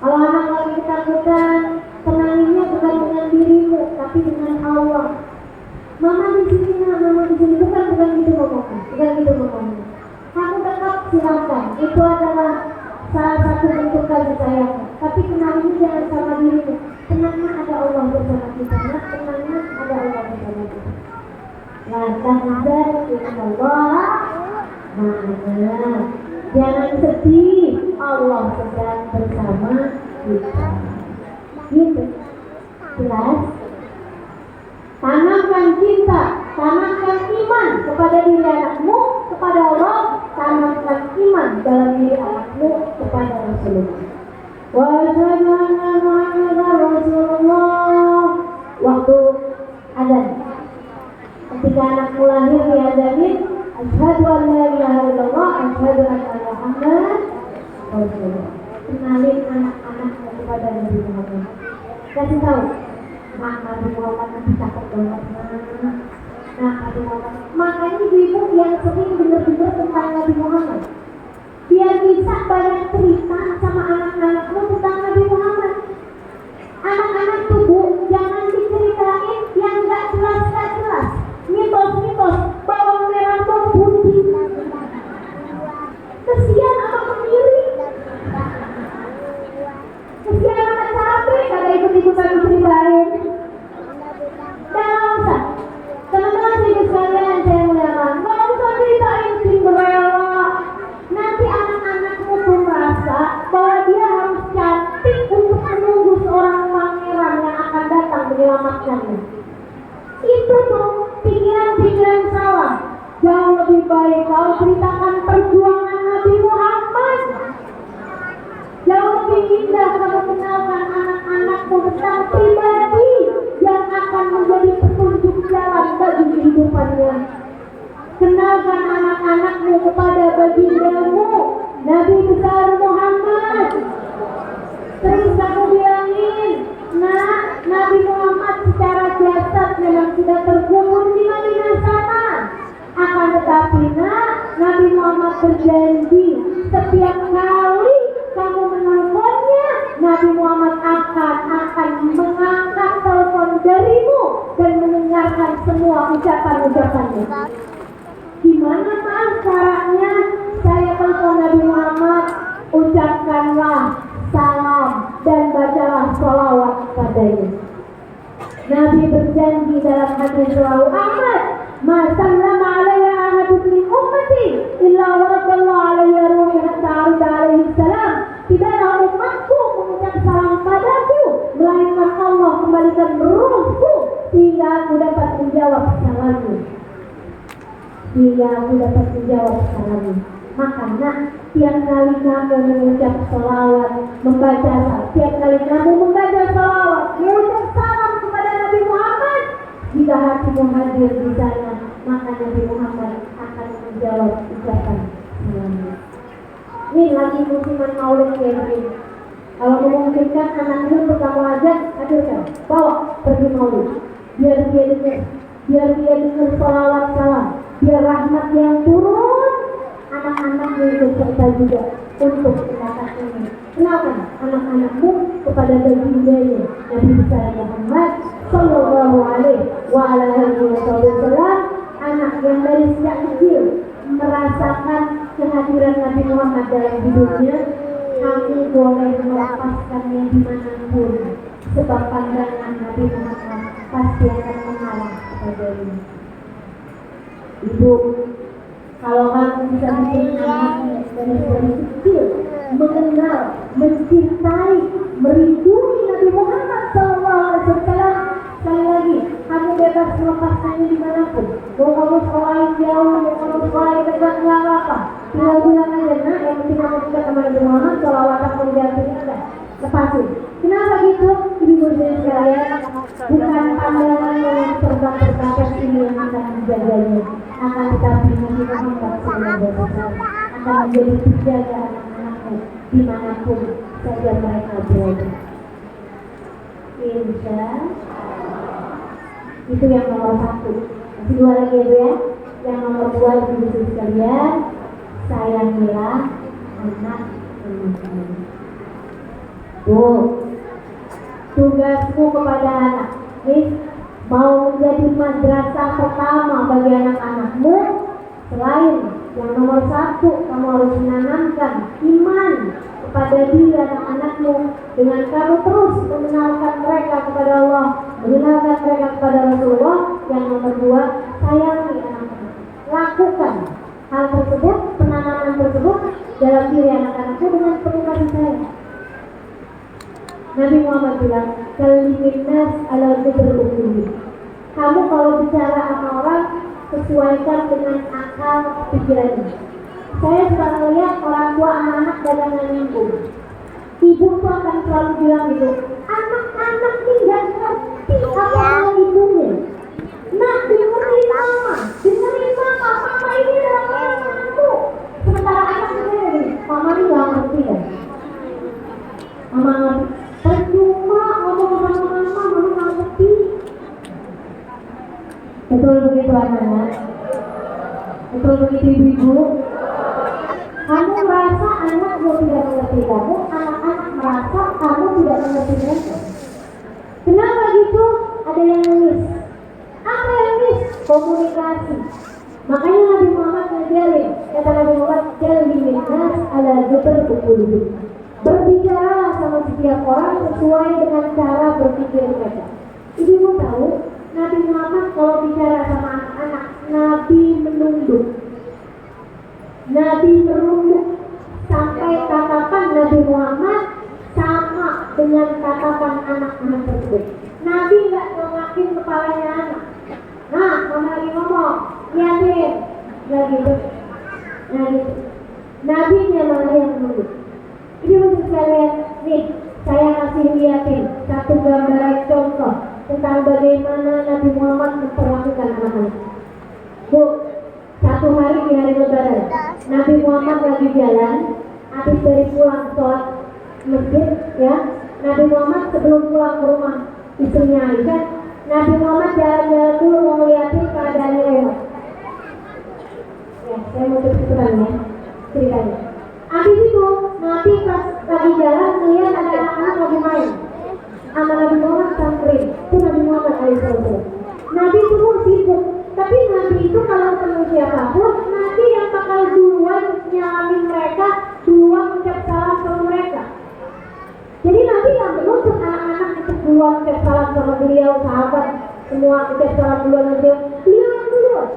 Kalau anak lagi ketakutan, tenanginnya bukan dengan dirimu, tapi dengan Allah. Mama di sini nak, mama di sini, bukan gitu ngomongnya, bukan gitu ngomongnya. Kamu tetap silakan, itu adalah salah satu bentuk kasih sayang. Tapi kenalin jangan sama dirimu. Tenangnya ada Allah bersama kita, nak, tenangnya ada Allah bersama kita. La tahzan innallaha ma'ana. Jangan sedih, Allah sedang bersama kita. Gitu. Jelas? Tanamkan cinta, tanamkan iman kepada diri anakmu, kepada Allah, tanamkan iman dalam diri anakmu kepada Rasulullah. Wa asyhadu anna Muhammadar Rasulullah. Waktu adzan, ketika anakmu lahir diazanin, asyhadu an la ilaha illallah, asyhadu anna Muhammadar Rasulullah. Kenalin anak-anakmu kepada Nabi Muhammad. Kasih tahu, Nabi Muhammad nanti cakep banget nak. Nabi Muhammad. Makanya ibu yang sering dengar-dengar tentang Nabi Muhammad, biar bisa banyak cerita sama anak-anakmu tentang Nabi Muhammad. Anak-anak tuh bu, jangan diceritain yang nggak jelas, mitos-mitos bawang merah bawang putih. Kesian anak sendiri, kesian anak cabai kagak ikut-ikutan diceritain. Jangan usah, teman-teman ibu sekalian saya muliakan, nggak usah ceritain Cinderella. Nanti anak-anakmu tuh merasa bahwa dia harus cantik untuk menunggu seorang pangeran yang akan datang menyelamatkannya. Itu tuh pikiran-pikiran salah. Jauh lebih baik kau ceritakan perjuangan Nabi Muhammad. Jauh lebih indah kamu kenalkan anak-anakmu tentang pribadi yang akan menjadi petunjuk jalan bagi kehidupannya. Kenalkan anak-anakmu kepada bagindamu Nabi besar Muhammad. Terus kamu bilangin, nah, Nabi Muhammad secara jasad memang sudah terkubur di Madinah sana. Akan tetapi Nabi Muhammad berjanji setiap kali kamu menelponnya, Nabi Muhammad akan mengangkat telepon darimu dan mendengarkan semua ucapan-ucapannya. Gimana maaf caranya saya telepon Nabi Muhammad? Ucapkanlah salam dan bacalah sholawat padanya. Nabi berjanji dalam hadis riwayat Ahmad, "Ma sallama alayya ahadun min ummati illa waradallahu alayya ruhi hatta arda alaihi salam." Tidaklah umatku mengucap salam padaku, melainkan Allah kembalikan ruhku sehingga aku dapat menjawab salamnya. Maka nak, tiap kali kamu mengucap sholawat, tiap kali kamu membaca sholawat, mengucap salam kepada Nabi Muhammad, jika hatimu hadir di sana, maka Nabi Muhammad akan menjawab ucapan salamnya. Ini lagi musiman maulid kayak begini. Kalau memungkinkan anaknya untuk kamu ajak, hadirkan, bawa pergi maulid, biar dia dengar sholawat salam, biar rahmat yang turun, anak-anak ikut serta juga untuk tindakan ini. Kenalkan anak-anakmu kepada baginda Nabi besar Muhammad Sallallahu Alaihi Wasallam, anak yang dari sejak kecil merasakan kehadiran Nabi Muhammad dalam hidupnya. Kamu boleh melepaskannya dimanapun, sebab pandangan Nabi Muhammad pasti akan mengarah kepadanya. Ibu, kalau kamu bisa bikin anakmu dari kecil mengenal, mencintai, merindui Nabi Muhammad SAW, sekali lagi, kamu bebas melepaskannya dimanapun. Mau kamu sekolah jauh, mau kamu sekolah dekat, nggak apa-apa. Tinggal bilang aja, nak, yang penting kamu suka sama Nabi Muhammad, sholawat Bukan pandangan yang terbang terbatas ini yang akan menjaganya, akan tetapi Nabi Muhammad SAW akan menjadi penjaga anak-anaknya dimanapun saja mereka berada. Insya itu yang nomor 1. Masih 2 lagi ya. Yang nomor 2 ibu sekalian, sayangilah anak-anak. Tugasmu kepada anak ini mau menjadi madrasah pertama bagi anak-anakmu. Selain yang nomor 1, kamu harus menanamkan iman kepada diri anak-anakmu dengan kamu terus mengenalkan mereka kepada Allah, mengenalkan mereka kepada Rasulullah. Yang nomor 2, sayangi anak-anak. Lakukan hal tersebut, penanaman tersebut dalam diri anak-anakmu dengan penuh kasih sayang. Nabi Muhammad bilang, "Kalimin nas ala qadri." Kamu kalau bicara sama orang, sesuaikan dengan akal pikirannya. Saya suka melihat orang tua anak-anak dagangan nyambung. Ibu tuh akan selalu bilang gitu, anak-anak ini nggak ngerti apa ibunya. Nah, dengerin mama, mama ini adalah anakku. Sementara anak itu gini, mama ini nggak ngerti ya. Mama ngerti. Percuma ngomong sama mama nggak ngerti. Betul begitu anak-anak? Betul begitu ibu-ibu? Kamu merasa anakmu tidak mengerti kamu, anak-anak merasa kamu tidak mengerti mereka. Kenapa gitu? Ada yang nangis. Apa yang nangis? Komunikasi. Makanya Nabi Muhammad ngajarin, kata Nabi Muhammad, "Kalimin nas ala qadri." Berbicara sama setiap orang sesuai dengan cara berpikir mereka. Ibu tahu, Nabi Muhammad kalau bicara sama anak-anak, Nabi menunduk. Nabi merunduk sampai tatapan Nabi Muhammad sama dengan tatapan anak-anak tersebut. Nabi nggak ngongakin kepalanya anak. Nah, mama lagi ngomong, liatin, nggak gitu. Nah gitu. Nabi-nya malah yang menunduk. Ini untuk sekalian, nih saya kasih liatin satu gambaran contoh tentang bagaimana Nabi Muhammad memperlakukan anak-anak. Bu, satu hari di hari Lebaran, Nabi Muhammad lagi jalan, habis dari pulang sholat masjid, ya. Nabi Muhammad sebelum pulang ke rumah istrinya Aisyah, Nabi Muhammad jalan-jalan dulu mau ngeliatin keadaannya lewat. Ya, saya mau ceritakan ya ceritanya. Habis itu, Nabi pas lagi jalan melihat ada anak-anak lagi main. Sama Nabi Muhammad samperin, itu Nabi Muhammad alaihissalam. Nabi itu pun sibuk, tapi Nabi itu kalau ketemu siapapun, Nabi yang bakal duluan nyalamin mereka, duluan ucap salam sama mereka. Jadi Nabi yang menuntut anak-anak itu duluan ucap salam sama beliau, sahabat semua ucap salam duluan beliau yang duluan.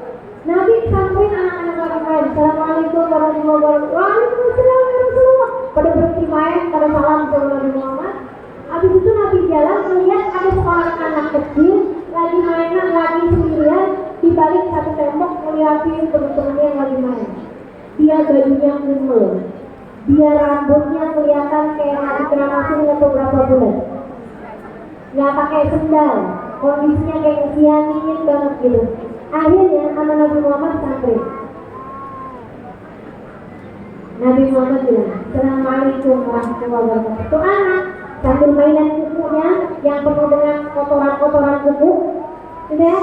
Nabi samperin anak-anak lagi main, "Assalamualaikum warahmatullahi wabarakatuh." "Waalaikumsalam warahmatullahi." Pada berhenti main, pada salam sama Nabi Muhammad. Habis itu Nabi jalan melihat ada seorang anak kecil lagi mainan, lagi sendirian di balik satu tembok melihatin teman-temannya yang lagi main. Dia bajunya kumel, dia rambutnya kelihatan kayak habis kena masuk beberapa bulan. Nggak pakai sendal, kondisinya kayak kesianin banget gitu. Akhirnya sama Nabi Muhammad sampai. Nabi Muhammad bilang, "Assalamualaikum warahmatullahi wabarakatuh." Itu anak sambil mainan kukunya yang penuh dengan kotoran-kotoran kuku. Sudah,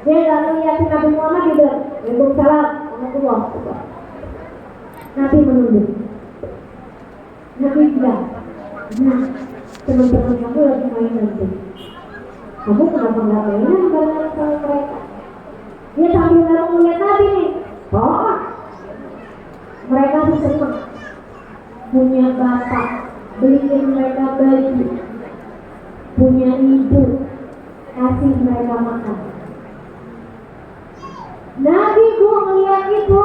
dia nggak melihatin Nabi Muhammad, dia bilang, "Waalaikumsalam warahmatullahi wabarakatuh." Nabi menunduk. Nabi bilang, "Nah, teman-teman kamu lagi mainan tuh. Kamu kenapa nggak mainan bareng sama mereka?" Dia sambil melihat Nabi nih. Oh, mereka tuh senang punya bapak, beliin mereka baju, punya ibu, kasih mereka makan. Nabi gua melihat itu,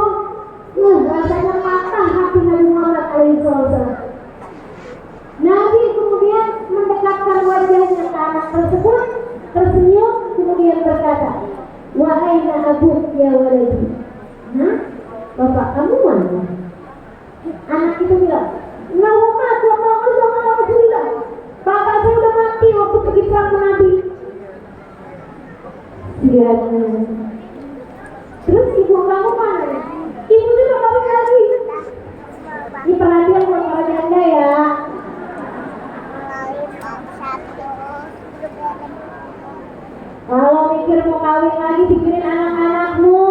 rasanya patah hati Nabi Muhammad alaihissalam. Nabi kemudian mendekatkan wajahnya ke anak tersebut, tersenyum, kemudian berkata, "Wahai abuk ya waladi." Nah, bapak kamu mana? Anak itu bilang, "Nggak mau mati, Alhamdulillah. Bapak saya udah mati waktu pergi perang Nabi." Iya. Terus ibu kamu mana? Ibu tuh udah kawin lagi. Ini perhatian buat para janda ya. Kalau mikir mau kawin lagi, pikirin anak-anakmu.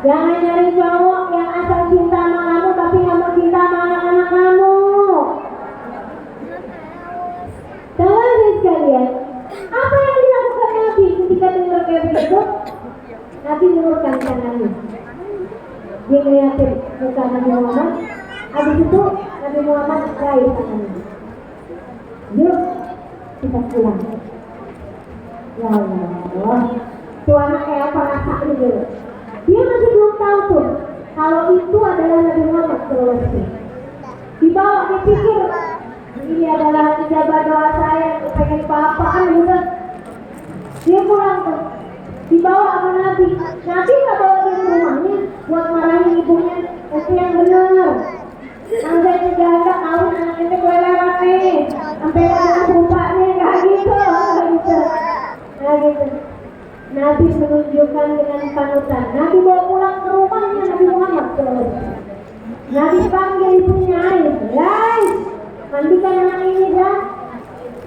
Jangan nyari cowok yang asal cinta sama kamu tapi nggak mau cinta sama anak-anak kamu. Teman-teman sekalian, apa yang dilakukan Nabi ketika dengar kayak begitu? Nabi menurunkan tangannya. Dia ngeliatin muka Nabi Muhammad. Habis itu Nabi Muhammad raih tangannya. Yuk, kita pulang. Ya Allah, tuh anak kayak apa rasanya dulu. Dia masih belum tahu tuh kalau itu adalah Nabi Muhammad SAW. Dibawa, dia pikir ini adalah ijabah doa saya yang pengen apa-apaan gitu. Dia pulang tuh, dibawa sama Nabi. Nabi nggak bawa dia ke rumahnya buat marahin ibunya. Itu yang benar. Anda jaga kawin anak itu kelewat nih, sampai anak bapaknya nggak gitu, nggak gitu. Nabi menunjukkan dengan panutan. Nabi bawa pulang ke rumahnya Nabi Muhammad SAW. Nabi panggil ibunya Aisyah, guys, mandikan anak ini dah.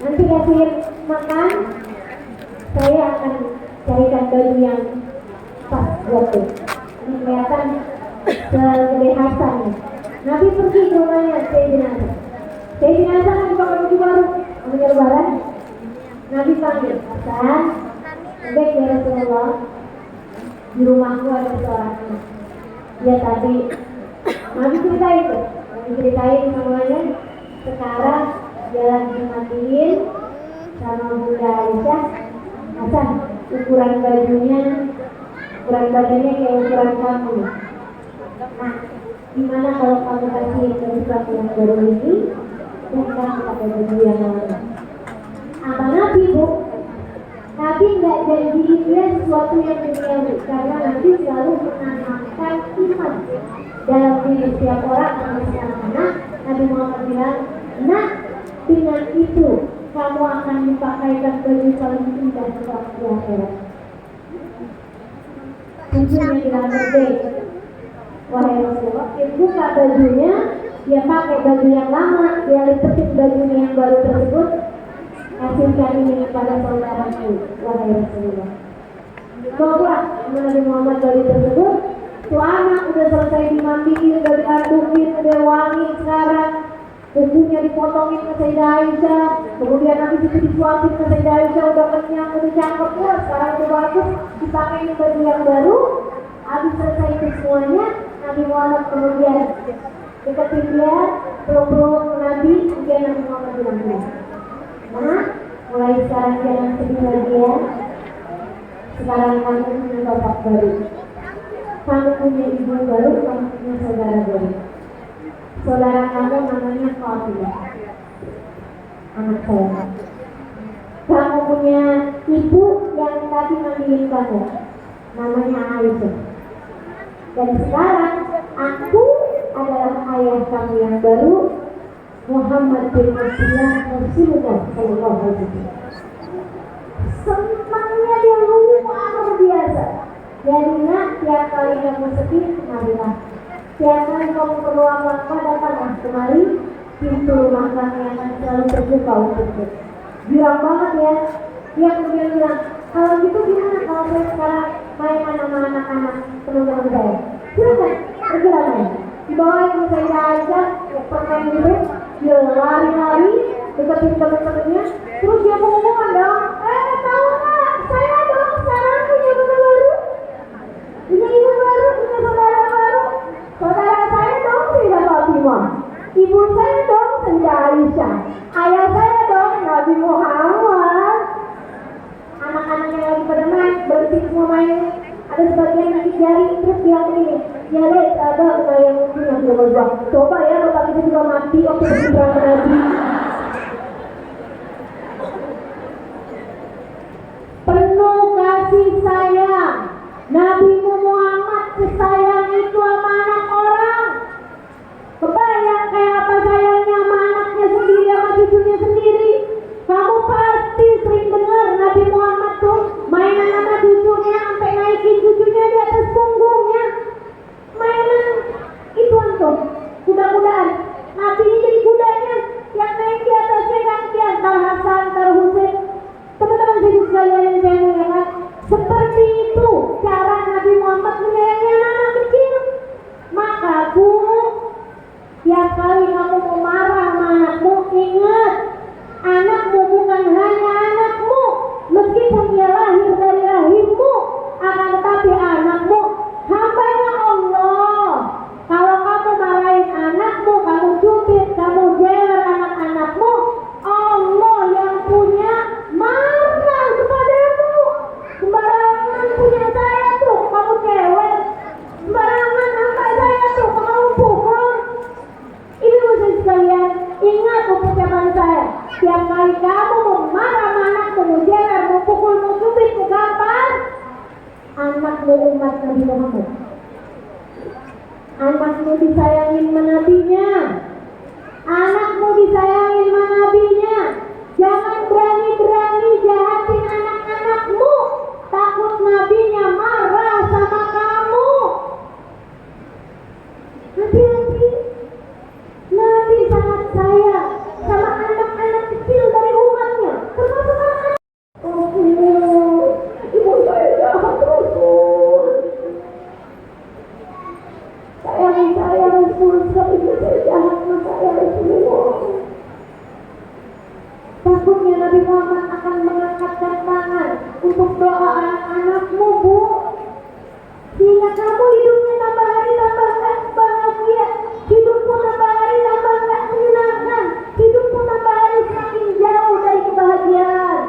Nanti kasih makan. Saya akan carikan baju yang pas buat tuh. Ini kelihatan segede Hasan ya. Nabi pergi ke rumahnya Sayyidina Hasan. Sayyidina Hasan lagi pakai baju baru, namanya lebaran. Nabi panggil, Hasan, baik ya Rasulullah, di rumahku ada seorang anak. Ya tadi Nabi ceritain tuh, Nabi ceritain semuanya. Sekarang dia lagi dimatiin sama Bunda Aisyah. Hasan, ukuran bajunya kayak ukuran kamu. Nah, gimana kalau kamu kasih baju yang baru ini dan kamu pakai baju yang lain? Apa Nabi bu? Nabi nggak janjiin dia sesuatu yang duniawi, karena Nabi selalu menanamkan iman dalam diri setiap orang, termasuk anak-anak. Nabi Muhammad bilang, nah dengan itu kamu akan dipakaikan baju paling indah di akhirat. Tentunya bilang berbeda. Wahai Rasulullah, buka bajunya, dia pakai baju yang lama, dia lipetin bajunya yang baru tersebut. Hasilkan ini kepada saudaraku, wahai Rasulullah. Bawa Nabi Muhammad baju tersebut. Tuh anak udah selesai dimandiin, udah diadukin, udah wangi sekarang. Kukunya dipotongin ke Sayyidah Aisyah, kemudian nanti itu disuapin ke Sayyidah Aisyah, udah kenyang, udah cakep ya, sekarang udah bagus, dipakai baju yang baru. Habis selesai itu semuanya, Nabi Muhammad kemudian deketin dia, peluk-peluk Nabi, kemudian Nabi Muhammad bilang dia, nah, mulai sekarang jangan sedih lagi ya. Sekarang kamu punya bapak baru, kamu punya ibu baru, kamu punya saudara baru. Saudara kamu namanya Fatimah, anak saya. Kamu punya ibu yang tadi mandiin kamu, namanya Aisyah. Dan sekarang aku adalah ayah kamu yang baru, Muhammad bin Abdullah Rasulullah Sallallahu Alaihi Wasallam. Senangnya dia luar biasa. Jadi nak, tiap kali kamu sedih, marilah. Tiap kali kamu perlu apa-apa, datanglah kemari. Pintu rumah kami akan selalu terbuka untukmu. Girang banget ya. Dia kemudian bilang, kalau gitu gimana kalau saya sekarang mainan sama anak-anak teman-teman saya? Silakan, pergilah. Dibawa ke Sayyidah Aisyah, ya permain gitu. Dia lari-lari deketin teman-temannya. Terus dia mengumumkan dong, tahu nggak? Saya dong sekarang punya ibu baru, punya ibu baru, punya saudara baru. Saudara saya dong Sayyidah Fatimah, ibu saya dong Sayyidah Aisyah, ayah saya dong Nabi Muhammad. Anak-anak yang lagi pada main, berhenti semua main. Ada sebagian yang jari, terus bilang begini, ya deh, ada yang mungkin yang belum berubah. Coba ya, bapak kita juga mati waktu berbicara ke Nabi. Penuh kasih sayang. Nabi Muhammad sesayang itu sama anak orang. Kebayang kayak apa sayangnya sama anaknya sendiri, sama cucunya sendiri. Kamu pasti sering dengar Nabi Muhammad tuh mainan Nabi Muhammad. Anakmu disayangin sama nabinya, anakmu disayangin sama nabinya. Jangan berani-berani jahatin anak-anakmu, takut nabinya marah sama kamu. Hati-hati, Nabi sangat sayang sama anak-anak kecil dari umatnya, termasuk anak-anak. Oh, ibu saya jahat terus. Saya Rasul, ibu saya jahat sama saya Rasulullah. Takutnya Nabi Muhammad akan mengangkatkan tangan untuk doa anak-anakmu, Bu, sehingga kamu hidupnya tambah hari tambah bahagia, hidupmu tambah hari tambah menyenangkan, hidupmu tambah hari semakin jauh dari kebahagiaan.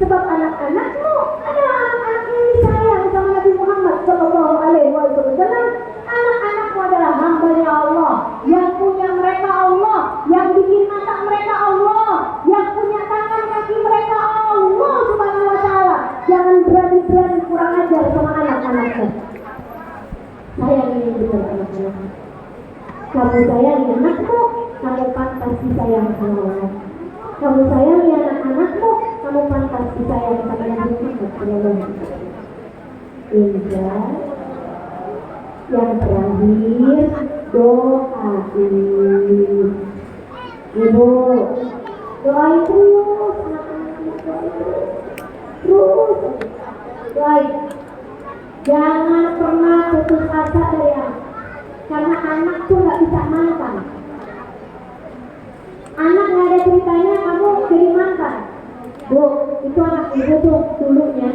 Sebab anak-anakmu adalah anak-anak yang disayang sama Nabi Muhammad Sallallahu Alaihi Wasallam. Anak-anakmu adalah hamba-Nya Allah, yang punya mereka Allah, yang bikin mata mereka Allah, yang punya tangan kaki mereka Allah Subhanahu Wa Taala. Jangan berani-berani kurang ajar sama anak-anakmu. Sayangi benar anak-anakmu. Kamu sayangi anakmu, kamu pantas disayang sama Allah. Kamu sayangi anak-anakmu, kamu pantas disayang sama Nabi Muhammad Sallallahu Alaihi Wasallam. Yang terakhir, doain. Ibu, doain terus anak-anakmu, terus doain. Jangan pernah putus asa ya, karena anak tuh nggak bisa mantan. Anak nggak ada ceritanya kamu jadi mantan. Bu, itu anak ibu tuh dulunya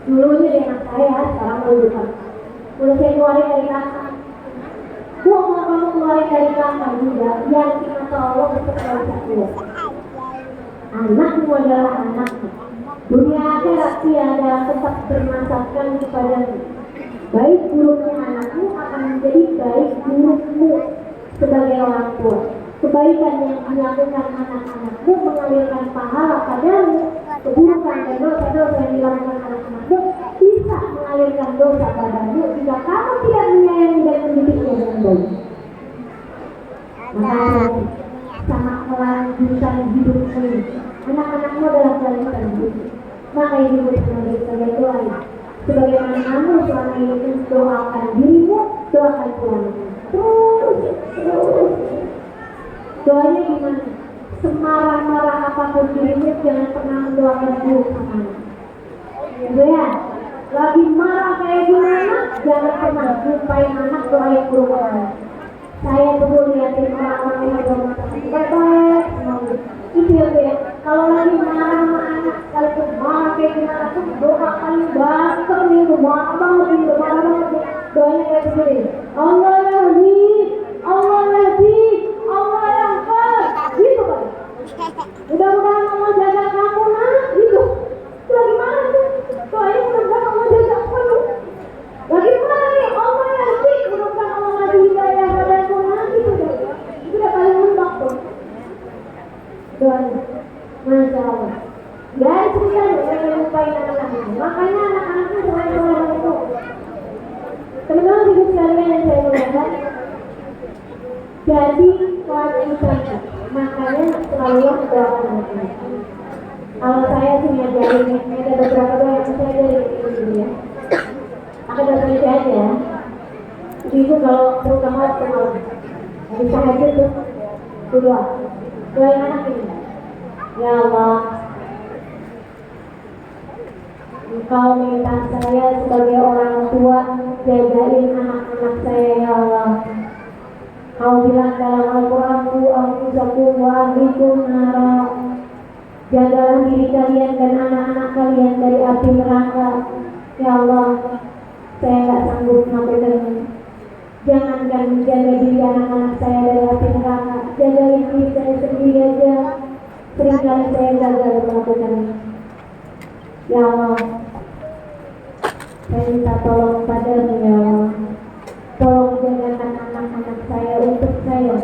di anak saya, sekarang bukan. Udah saya keluarin dari kakak. Bu, mau kamu keluarin dari kakak juga, yang kita tolong untuk kalau bisa keluar. Anakmu adalah anakmu. Dunia akhirat tiada tetap bermasakkan kepadamu. Baik buruknya anakmu akan menjadi baik burukmu sebagai orang tua. Kebaikan yang dilakukan anak-anakmu mengalirkan pahala padamu. Keburukan dan dosa-dosa yang dilakukan anak-anakmu bisa mengalirkan dosa padamu jika kamu tidak menyayangi dan mendidiknya dengan baik. Maka sama melanjutkan hidupmu. Anak-anakmu adalah kelanjutan hidup. Maka ibu sebagai doa, sebagaimana kamu selama ini doakan dirimu, doakan keluarga. Terus. Doanya gimana? Semarah-marah apapun dirimu, jangan pernah mendoakan buruk sama anak. Ya, lagi marah kayak gimana, jangan pernah lupain anak, doain buruk anak. Saya perlu liatin orang-orang yang berdoa baik-baik semuanya. Itu ya, kalau lagi marah sama anak, sekalipun marah kayak gimana tuh doa paling banter nih, marah banget. Doanya kayak begini, Allah yahdi, Allah yahdi, Allah yahfad, gitu kan? Mudah-mudahan Allah jaga kamu nak, gitu. Itu lagi mana tuh? Doanya mudah-mudahan Allah jaga kamu. Lagi mana nih? Allah yahdi, mudah-mudahan Allah ngasih hidayah padamu nak, gitu deh. Itu udah paling mentok tuh. Doanya, Masya Allah. Gak cerita yang lupain anak-anaknya. Makanya anak-anaknya selain itu. Teman-teman ibu sekalian yang saya muliakan, jadi kewajiban, makanya selalu doakan anak-anak. Kalau saya sih ngajarin, ada beberapa doa yang saya ajarin dulu ya. Aku doain aja ya. Ibu kalau terutama waktu malam, habis tahajud tuh doa. Doain anak ini. Ya Allah, Engkau minta saya sebagai orang tua jagain anak-anak saya ya Allah. Kau bilang dalam Al-Quranku, Al-Qusakum wa ahlikum nara. Jagalah diri kalian dan anak-anak kalian dari api neraka. Ya Allah, saya tak sanggup melakukannya. Jangankan menjaga diri anak-anak saya dari api neraka, jagain diri saya sendiri aja. Seringkali saya gagal melakukannya. Ya Allah, saya minta tolong padamu ya Allah. Tolong jagakan anak-anak saya untuk saya,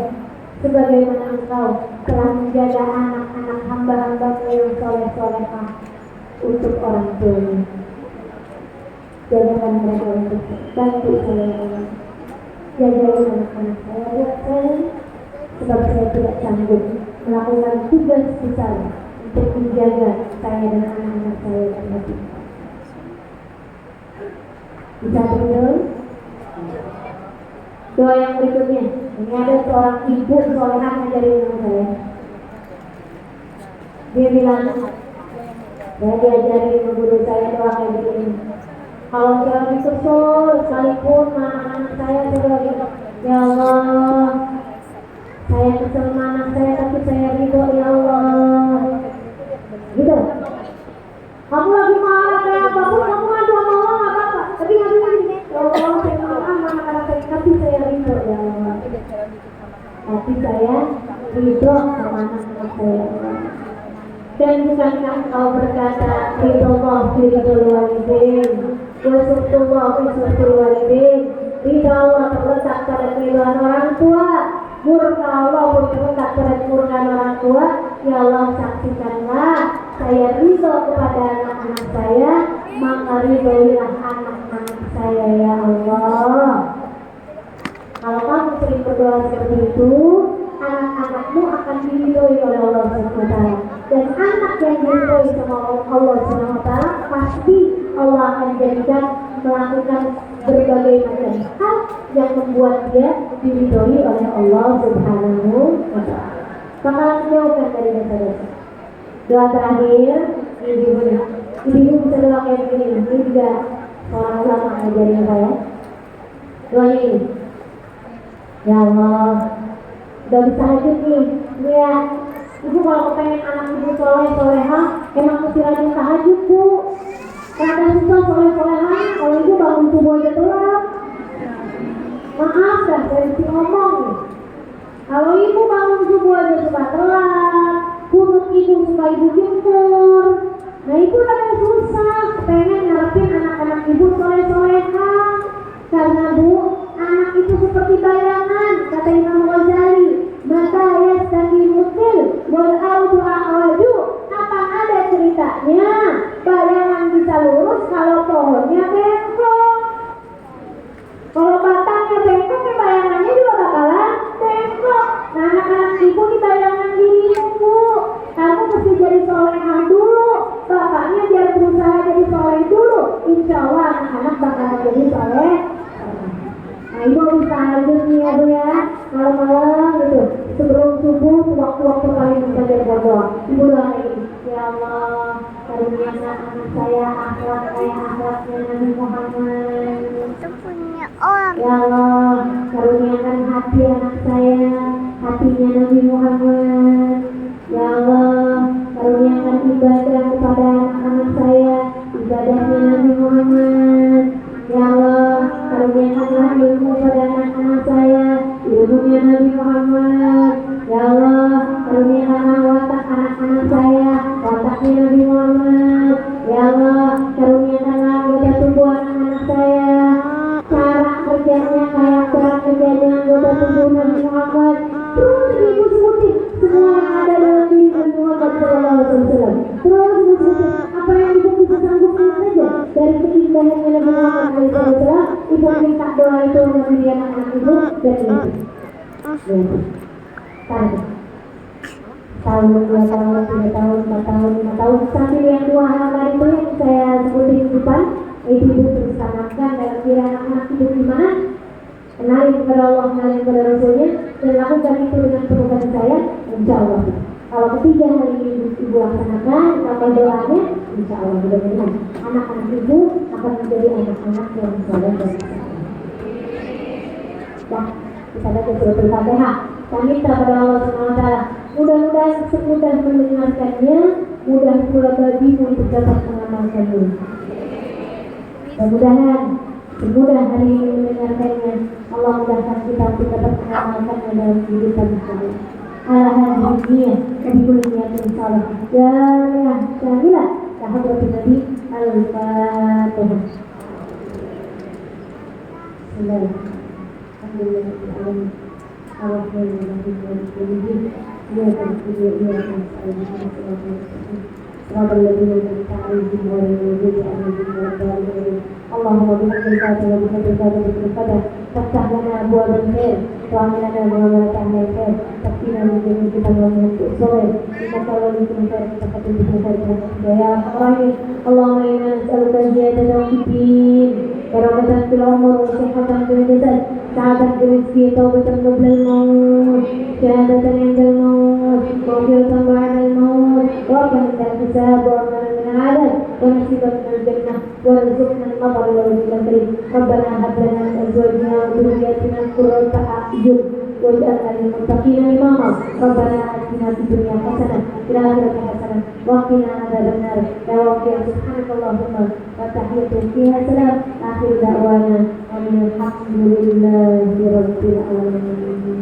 sebagaimana Engkau telah menjaga anak-anak hamba-hamba-Mu yang soleh-solehah untuk orang tuanya. Jagakan mereka untuk bantu saya ya Allah. Jagain anak-anak saya buat saya, sebab saya tidak sanggup melakukan tugas besar untuk menjaga saya dan anak-anak saya yang mati. Bisa dulu. Doa yang berikutnya, ini ada seorang ibu solehah dari rumah saya. Dia bilang, saya diajarin guru saya doa kayak begini. Kalau saya lagi kesel, sekalipun anak-anak saya lagi, ya Allah, saya kesel anak saya tapi saya ridho ya Allah. Gitu. Kamu lagi marah kayak apapun, kamu ngadu sama Allah nggak apa-apa. Tapi nggak bisa gini. Ya Allah, saya marah anak-anak saya tapi saya ridho ya Allah. Tapi saya ridho sama anak-anak saya ya Allah. Dan bukankah kau berkata ridho ridho walidin, wasutullah wasutul walidin. Ridho Allah terletak pada keridhaan orang tua, murka Allah pun terletak pada kemurkaan orang tua. Ya Allah, saksikanlah saya ridho kepada anak-anak saya, maka ridhoilah anak-anak saya ya Allah. Kalau kamu sering berdoa seperti itu, anak-anakmu akan diridhoi oleh Allah SWT. Dan anak yang diridhoi sama Allah SWT pasti Allah akan jadikan melakukan berbagai macam hal yang membuat dia diridhoi oleh Allah Subhanahu wa Ta'ala. Bakalan jauhkan dari dosa-dosa. Doa terakhir, ibu bisa doa kayak begini. Ini juga seorang ulama ngajarin saya. Doanya ini, ya Allah, udah bisa lanjut nih. Ya, ibu kalau pengen anak ibu soleh-solehah, emang mesti rajin tahajud bu. Karena susah soleh-solehah, kalau ibu bangun subuh aja telat. Maaf dah, saya mesti ngomong nih. Kalau ibu bangun subuh aja suka telat, kunut ibu suka ibu jemur. Nah ibu kadang susah, pengen ngarepin anak-anak ibu soleh-solehah. Karena bu, anak itu seperti bayangan, kata Imam Ghazali. Maka yastaqi mutil wal audu a'waju. Akan ada ceritanya, bayangan bisa lurus kalau pohonnya bengkok. Kalau batangnya bengkok, bayangannya juga bakalan bengkok. Nah anak-anak ibu ini bayangan diri ibu. Kamu mesti jadi solehah dulu. Bapaknya biar berusaha jadi soleh dulu. Insya Allah anak-anak bakalan jadi soleh. Nah ibu bisa lanjut nih ya bu ya, malam-malam gitu sebelum subuh, waktu-waktu kalian bisa berdoa. Ibu doa ini, ya Allah, karuniakan anak saya akhlak kayak akhlaknya Nabi Muhammad. Itu punya orang. Ya Allah, karuniakan hati anak saya, hatinya Nabi Muhammad. Ya Allah, karuniakan ibadah kepada anak saya, ibadahnya Nabi Muhammad. Ya Allah, karuniakanlah ilmu pada anak-anak saya, ilmunya Nabi Muhammad. Ya Allah, karuniakanlah watak anak-anak saya, wataknya Nabi Muhammad. Ya Allah, karuniakanlah anggota tubuh anak-anak saya, cara kerjanya kayak cara kerjanya anggota tubuh Nabi Muhammad. Terus ibu sebutin semua yang ada dalam diri Nabi Muhammad SAW. Terus ibu sebutin apa yang ibu bisa sanggupin saja dari keindahannya Nabi Muhammad SAW. Ibu minta doa itu menjadi anak-anak ibu dan ibu. Tahun, 2 tahun, 3 tahun, 4 tahun, 5 tahun, sambil yang 2 hal tadi itu yang saya sebutin di depan. Ibu terus tanamkan dalam diri anak-anak ibu gimana? Kenali kepada Allah, kenali kepada Rasulnya, dan lakukan itu dengan penuh saya, insya Allah. Kalau ketiga hal ini ibu laksanakan, tambah doanya, insya Allah mudah-mudahan anak-anak ibu akan menjadi anak-anak yang soleh dan soleh. Nah, kita baca surat Al-Fatihah. Kami minta pada Allah SWT, mudah-mudahan semudah mendengarkannya, mudah pula bagimu untuk dapat mengamalkannya. Mudah-mudahan semudah hari ini mendengarkannya, Allah mudahkan kita untuk dapat mengamalkannya dalam kehidupan kita. Alhamdulillah, kebimbingan yang salah. Ya, syamilah. Sahabat Nabi Al-Fatihah. Alhamdulillah. Alhamdulillah. Allahumma bihamdika wa bihamdika fathah lana abwaabal khair wa amil lana muamalat ahli khair takfina min jami'i fitan wa min su'i sabar innaka waliyyul khair taqabbal minna ya arhamar Allahumma inna nas'aluka ziyadatan fid din barakatan fil umur wa sihhatan fil jasad sa'atan fil rizqi tawbatan qabla al-maut syahadatan 'inda al-maut maghfiratan ba'da al-maut wa rahmatan min al-hisab wa amalan min al-'adab wa nasiban min al-jannah wa rizqan al-matar wa rizqan karim rabbana hab lana min azwajina wa dhurriyyatina qurrata a'yun waj'alna lil muttaqina imama rabbana atina fid dunya hasanah wa fil akhirati hasanah wa qina adzaban nar ya rabbi subhanakallahumma wa tahiyyatu fiha salam akhir da'wana alhamdulillahi rabbil alamin.